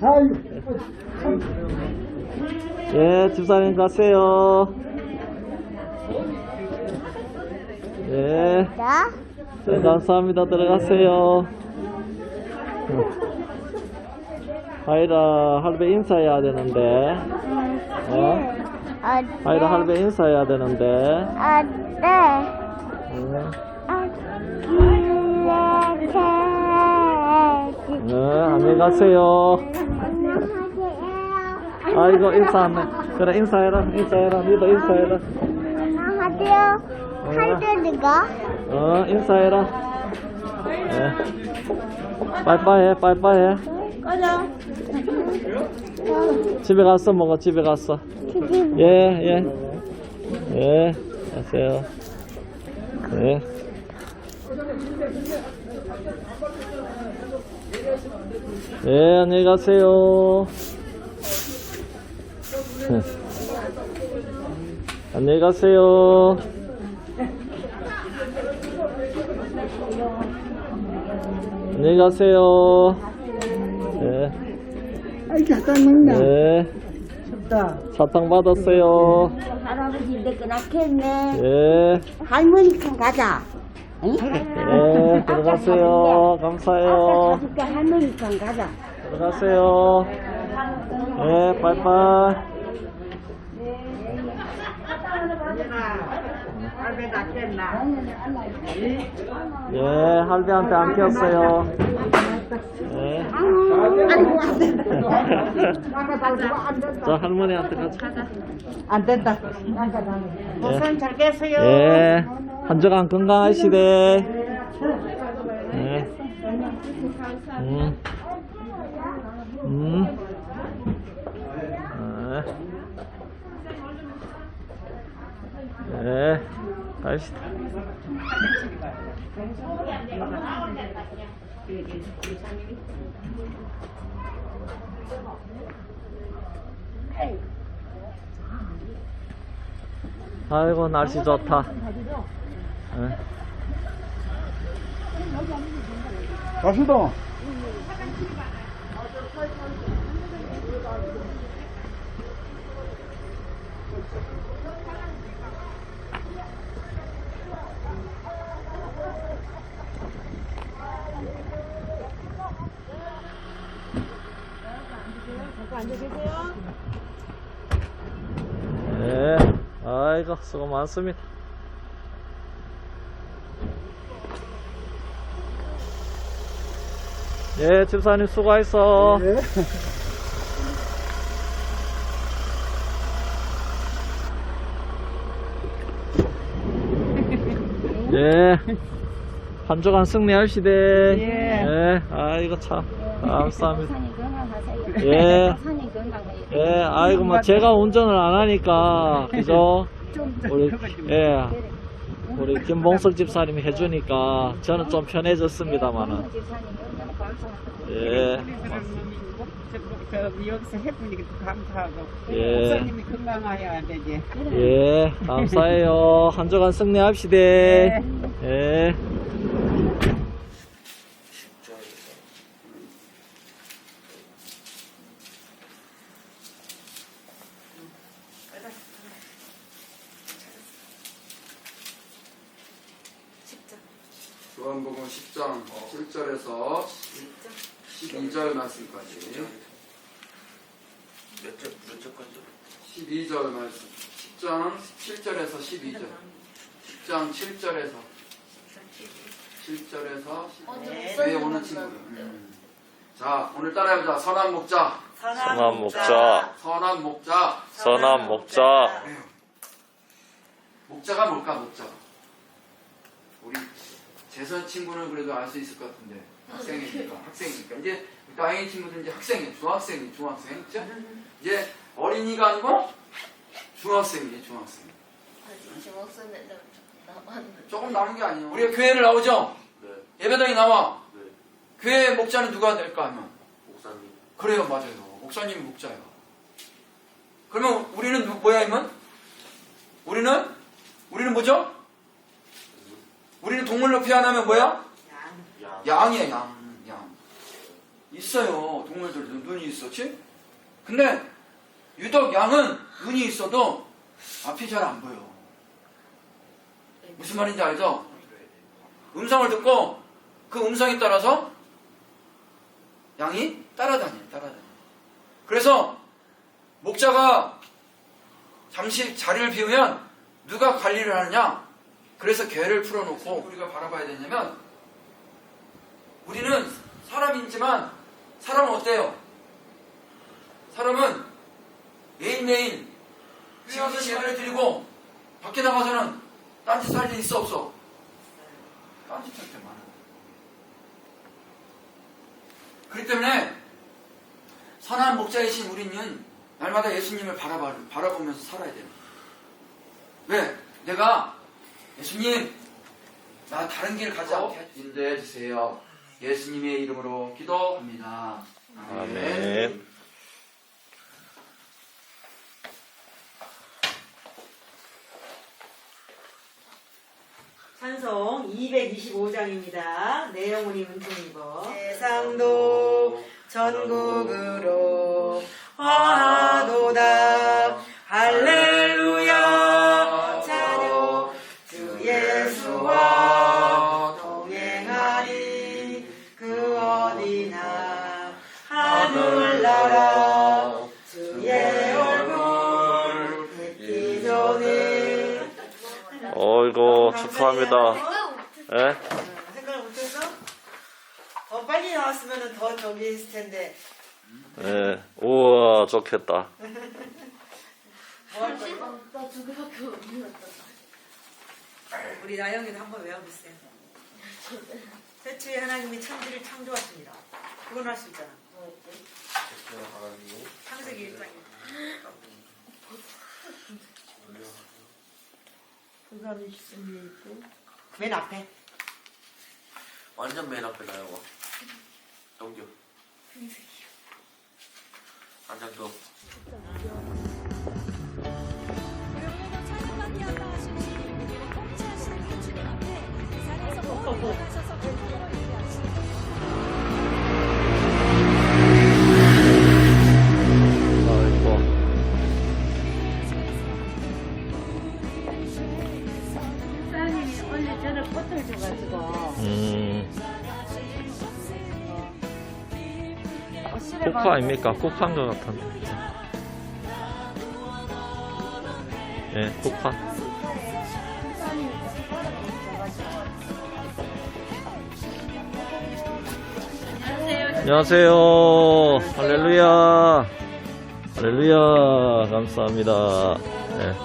아유. 예, 집사님 가세요. 예. 네, 감사합니다. 들어가세요. 하이라 할배 인사해야 되는데. 하이라 할배 인사해야 되는데. 안녕히 가세요. 아이고, 인사 안 해. 그래, 인사해라. 니도 인사해라. 안녕하세요. 할배가 인사해라. 예. 빠이빠이 해. 꺼져. 집에 가서 먹어, 집에 가서. 예. 가세요. 예. 예, 안녕히 가세요. 안녕히 가세요. 안녕히 가세요. 예. 아이, 사탕 먹냐? 예. 사탕 받았어요. 할아버지 내거 낳겠네. 예. 할머니 칸 가자. 응? 예, 들어가세요. 감사해요. 가줄게. 할머니 칸 가자. 들어가세요. 예, 빠이빠이. 예, 할배한테 안 튀었어요. 예. 저 할머니한테 가자. 안 된다. 예. 잘 계세요. 예, 한 주간 건강하시대. 예. 예, 갑시다. 아이고, 날씨 좋다. 예. 가시다. 네, 아이고, 수고 많습니다. 예, 집사님 수고했어. 네. 예, 한 주간 승리하시대. 예, 아이고, 참, 감사합니다. 예, 예, 아이고, 뭐, 제가 운전을 안 하니까, 그죠? 우리 김봉석 집사님이 해주니까, 저는 좀 편해졌습니다만은. 예, 고맙습니다. 여기서 해보니까 감사하고 예. 목사님이 건강하여야 되지. 예, 감사해요. 한 주간 승리합시다. 예. 요한복음 10장 7절에서 12절 말씀까지. 몇 절까지? 12절 말씀. 10장 7절에서 12절. 10장 7절에서 12절 오는 친구들. 자, 오늘 따라해보자. 선한 목자. 선한 목자. 선한 목자. 선한 목자. 목자가 뭘까, 목자가? 우리 재선 친구는 그래도 알 수 있을 것 같은데. 학생이니까. 이제 다행히 친구들 이제 학생이에요. 중학생. 그쵸? 이제 어린이가 아니고 중학생이에요, 중학생. 조금 남은 게 아니에요. 우리가 교회를 나오죠? 예배당에 나와. 교회 목자는 누가 될까 하면? 목사님. 그래요, 맞아요. 목사님이 목자예요. 그러면 우리는 뭐야, 이면? 우리는 뭐죠? 우리는 동물로 표현하면 뭐야? 양이에요, 양. 있어요. 동물들도 눈이 있었지? 근데 유독 양은 눈이 있어도 앞이 잘 안 보여. 무슨 말인지 알죠? 음성을 듣고 그 음성에 따라서 양이 따라다녀요. 그래서 목자가 잠시 자리를 비우면 누가 관리를 하느냐? 그래서 개를 풀어놓고 우리가 바라봐야 되냐면 우리는 사람이지만 사람은 어때요? 사람은 매일매일 집에서 예배를 드리고 밖에 나가서는 딴짓할 일 있어 없어? 딴짓할 때 많아. 그렇기 때문에 선한 목자이신 우리는 날마다 예수님을 바라보면서 살아야 돼요. 왜? 내가 예수님 나 다른 길 가지 않게 인도해 주세요. 예수님의 이름으로 기도합니다. 아멘. 찬송 225장입니다. 내용은 문통이고 세상도 전국으로 화하도다. 할렐루야 찬양 주 예수와 동행하리 그 어디나 하늘나라 주의 얼굴 뵙기 전에. 어이구, 축하합니다. 예? 생각을 못해서 더 빨리 나왔으면 더 저기 있을 텐데. 예. 우와, 좋겠다. 뭐 할 거야? 나 두 개밖에 못 눌렀다. 우리 나영이도 한번 외워보세요. 태초에 하나님이 천지를 창조하십니다. 그건 할 수 있잖아. 창세기 1장에. 그거는 맨 앞에. 완전 맨 앞에 나요. 넘겨. 한 장 더. 목사님이 원래 저를 꽃을 줘가지고 코카 아닙니까? 코카인 것 같은데. 예, 코카. 안녕하세요. 할렐루야. 할렐루야. 감사합니다. 예.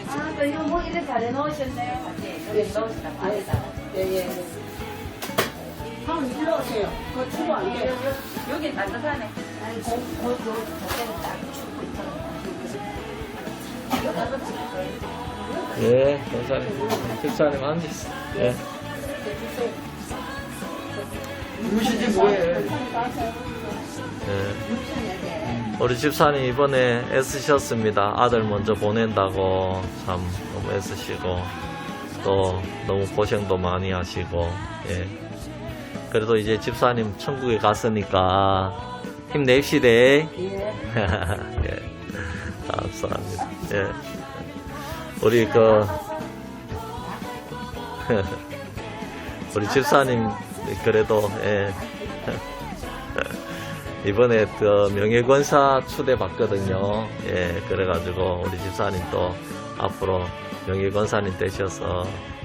아, 또 이거 뭐 이렇게 잘 해놓으셨네요. 여기 넣으시다. 안에다. 예. 한번 일로 오세요. 그거 추고 안 돼. 여기 따뜻하네. 아니, 저때는 딱 추고 있잖아요. 예, 감사합니다. 특사님 앉으세요. 예. 누구시지 뭐해? 우리 집사님 이번에 애쓰셨습니다. 아들 먼저 보낸다고 참 너무 애쓰시고 또 너무 고생도 많이 하시고 예. 그래도 이제 집사님 천국에 갔으니까 힘냅시다. 예. 감사합니다. 예. 우리 우리 집사님 그래도 예. 이번에 명예권사 초대받거든요. 예, 그래가지고 우리 집사님 또 앞으로 명예권사님 되셔서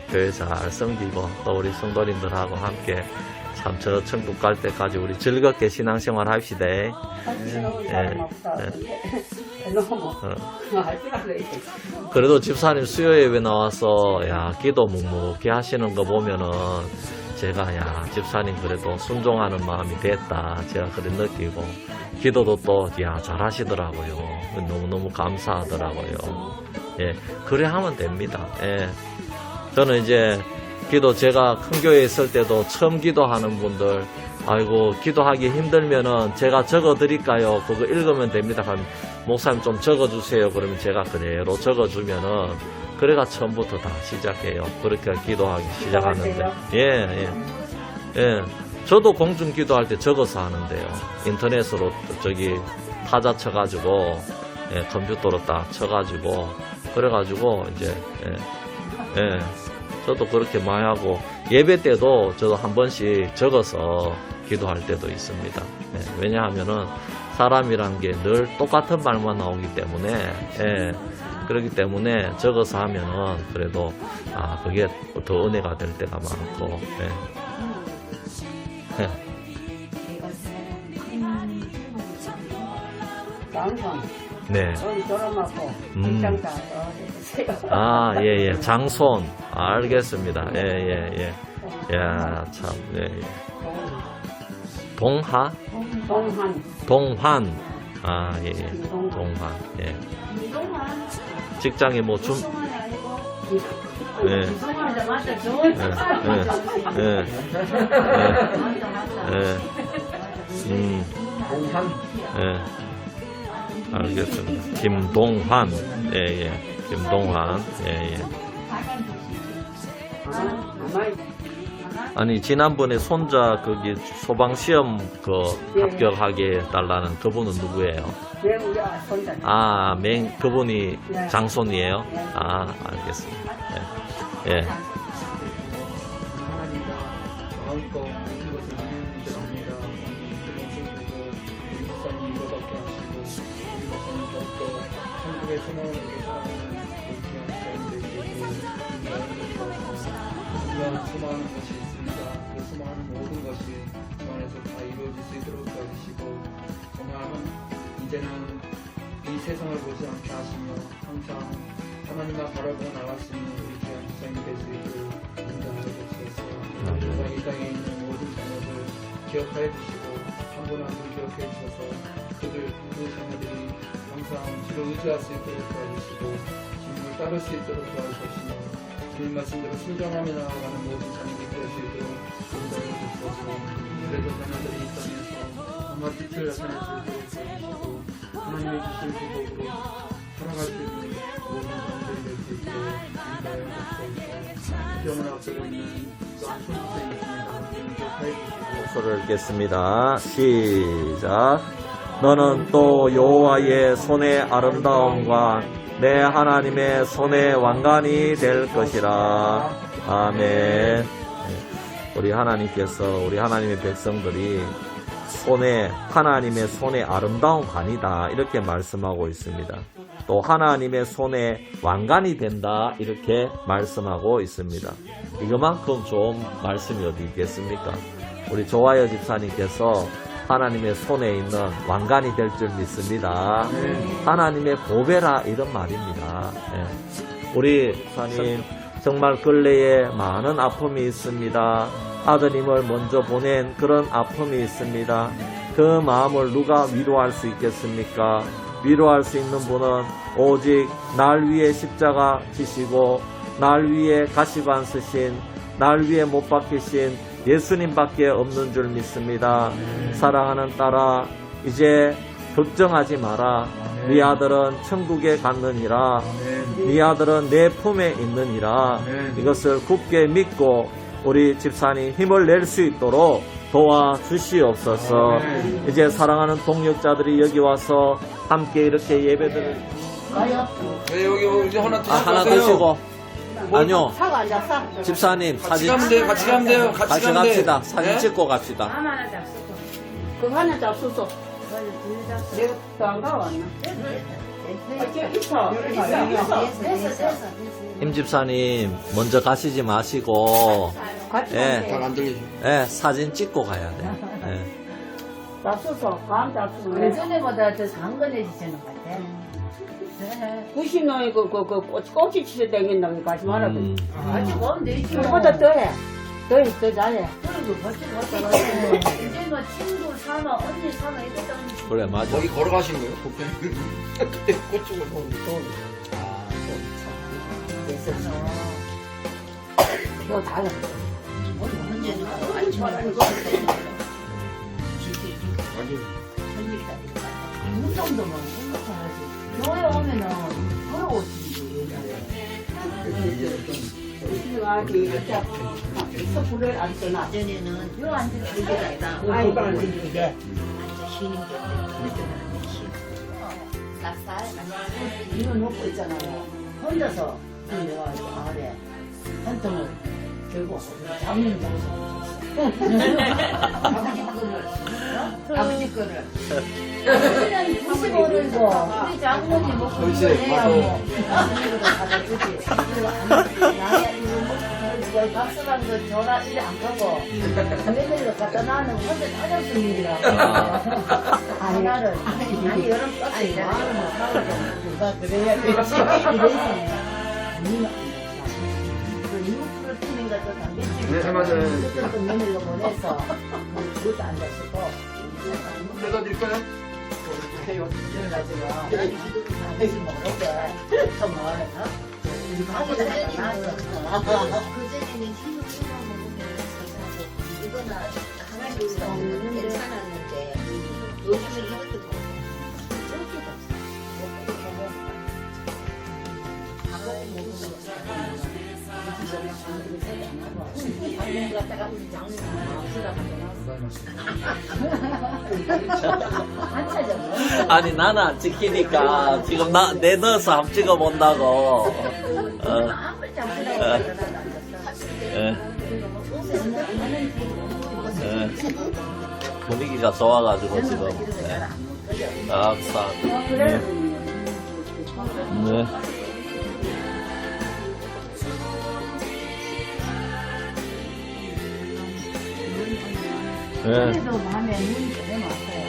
교회 잘 섬기고 또 우리 성도님들하고 함께 참 저 천국 갈 때까지 우리 즐겁게 신앙생활 합시다. 그래도 집사님 수요 예배 나와서 야 기도 묵묵히 하시는 거 보면은 제가 야 집사님 그래도 순종하는 마음이 됐다 제가 그래 느끼고 기도도 또 야 잘하시더라고요. 너무너무 감사하더라고요. 예, 그래 하면 됩니다. 예. 저는 이제 기도 제가 큰 교회에 있을 때도 처음 기도하는 분들 아이고 기도하기 힘들면은 제가 적어 드릴까요? 그거 읽으면 됩니다. 하면 목사님 좀 적어 주세요. 그러면 제가 그대로 적어 주면은 그래가 처음부터 다 시작해요. 그렇게 기도하기 시작하는데 예. 저도 공중 기도할 때 적어서 하는데요. 인터넷으로 저기 타자 쳐가지고 예, 컴퓨터로 딱 쳐가지고 그래가지고 이제 저도 그렇게 많이 하고 예배 때도 저도 한 번씩 적어서 기도할 때도 있습니다. 예, 왜냐하면은 사람이란 게 늘 똑같은 말만 나오기 때문에 예, 그렇기 때문에 적어서 하면은 그래도 그게 더 은혜가 될 때가 많고 예. 네. 예. 장손. 알겠습니다. 예. 야, 참, 예. 동환. 예. 동환. 예. 직장에 뭐 알겠습니다. 김동환. 예. 김동환. 예. 아니 지난번에 손자 거기 소방시험 합격하게 해달라는 그분은 누구예요? 그분이 장손이에요? 알겠습니다. 예. 마음껏 모든 것을 이루는 줄 압니다. 우리 목사님 이거밖에 하시고 우리 목사님 더욱더 천국의 소망을 위해 살아가는 귀한 사람이 되시고 우리가 소망하는 것이 있습니다. 그 소망하는 모든 것이 주 안에서 다 이루어질 수 있도록 도와주시고 정말 이제는 이 세상을 보지 않게 하시며 항상 하나님만 바라보고 나갈 수 있는 우리 귀한 목사님 될 수 있도록 인도하여 주시옵소서. 이 땅에 있는 모든 자녀들 기억하여 주시고 한 분 한 분 기억해 주셔서 그 자녀들이 항상 주를 의지할 수 있도록 도와주시고 주님을 따를 수 있도록 도와주시며 주님 말씀대로 순종하며 나아가는 모든 자녀들이 될 수 있도록 인도하여 주시옵소서. 그래도 자녀들이 이 땅에서 아마 빛을 나타낼 수 있도록 도와주시고 하나님의 주신 구복으로 살아갈 수 있는 모든 자녀들이 될 수 있도록 인도하여 주시옵소서. 시험을 앞두고 있는 소를 읽겠습니다. 시작. 너는 또 여호와의 손의 아름다움과 내 하나님의 손의 왕관이 될 것이라. 아멘. 우리 하나님께서 우리 하나님의 백성들이 하나님의 손의 아름다운 관이다 이렇게 말씀하고 있습니다. 또 하나님의 손에 왕관이 된다 이렇게 말씀하고 있습니다. 이거만큼 좋은 말씀이 어디 있겠습니까? 우리 조화여 집사님께서 하나님의 손에 있는 왕관이 될 줄 믿습니다. 하나님의 보배라 이런 말입니다. 우리 집사님 정말 근래에 많은 아픔이 있습니다. 아드님을 먼저 보낸 그런 아픔이 있습니다. 그 마음을 누가 위로할 수 있겠습니까? 위로할 수 있는 분은 오직 날 위에 십자가 지시고 날 위에 가시관 쓰신 날 위에 못 박히신 예수님밖에 없는 줄 믿습니다. 사랑하는 딸아, 이제 걱정하지 마라. 네 아들은 천국에 갔느니라. 네 아들은 내 품에 있느니라. 이것을 굳게 믿고 우리 집사님 힘을 낼 수 있도록 도와주시옵소서. 이제 사랑하는 동역자들이 여기 와서 함께 이렇게 예배드릴 네, 여기 하나 드시고 하나 가세요. 드시고 아니요 사과 앉아 싸. 집사님 같이 사진 가면 돼요. 같이 가면 돼요. 같이 같이 가면 돼. 갑시다. 사진 네? 찍고 갑시다. 하나 잡수고. 그거 하나 잡수소. 내가 또안 가왔나? 임 집사님 먼저 가시지 마시고 예, 잘 안 들리죠. 예, 사진 찍고 가야 돼. 예. 잡수소. 감 잡수소. 예전에보다 더 강건해지시는 것 같아. 90년에 꼬치 치서 댕긴다고 가지 말아도. 아직 원 내지. 그보다 더해. 더 잘해. 그리고 벌써 이제 뭐 친구 사나 언니 사나 이랬던 그래 맞아. 거기 걸어가신 거예요? 북편. 그때 그쪽을 보는데 너 잘해. 언제는 안 좋아하는 거 운동도 뭐 생각하지. 교회 오면은 걸어오지. 불을 안 떠나. 예전에는 요 앉은 기계가 있다. 아이고 안 들리게. 쉬는 게 쌀쌀. 이거 놓고 있잖아요. 혼자서 내려가지고 아래 한 통을 들고 잡는 장소. 아버지 거를. 그냥 95를고 우리 장모님 먹고 그렇지, 해야 맞아. 뭐 이거도 갖다 주지. 그리고 나의 이거 박수랑 거 전화 이래 안 가고 며느리가 갖다 놔는 혼자 짜장수 일이라고. 하나를 아니 여름 버스 마음을 못 하고 누가 그래야 되지. 이래서 이웃프로 팀인 것도 당겼지. 네, 맞아요. 그것도 며느리가 보내서 그것도 앉았고 내가 드릴까요? 해요. 그래가지고 아버지 모르게 정말 우리 가게를 갖다 놨어. 그전에는 힘을 풀어 먹으면 이거나 하나님 괜찮았는데 요즘은 이것도 먹고 저렇게도 아니 나는 안 찍히니까 지금 내 넣어서 한번 찍어본다고. 예. 예. 분위기가 좋아가지고 지금 악산. 네. 네. 그래도 마음에 눈이 전혀 왔어요.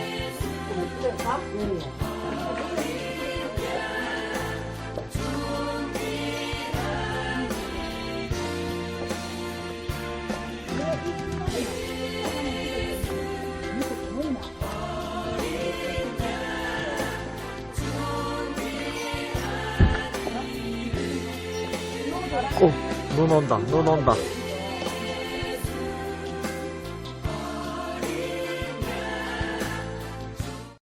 눈 온다.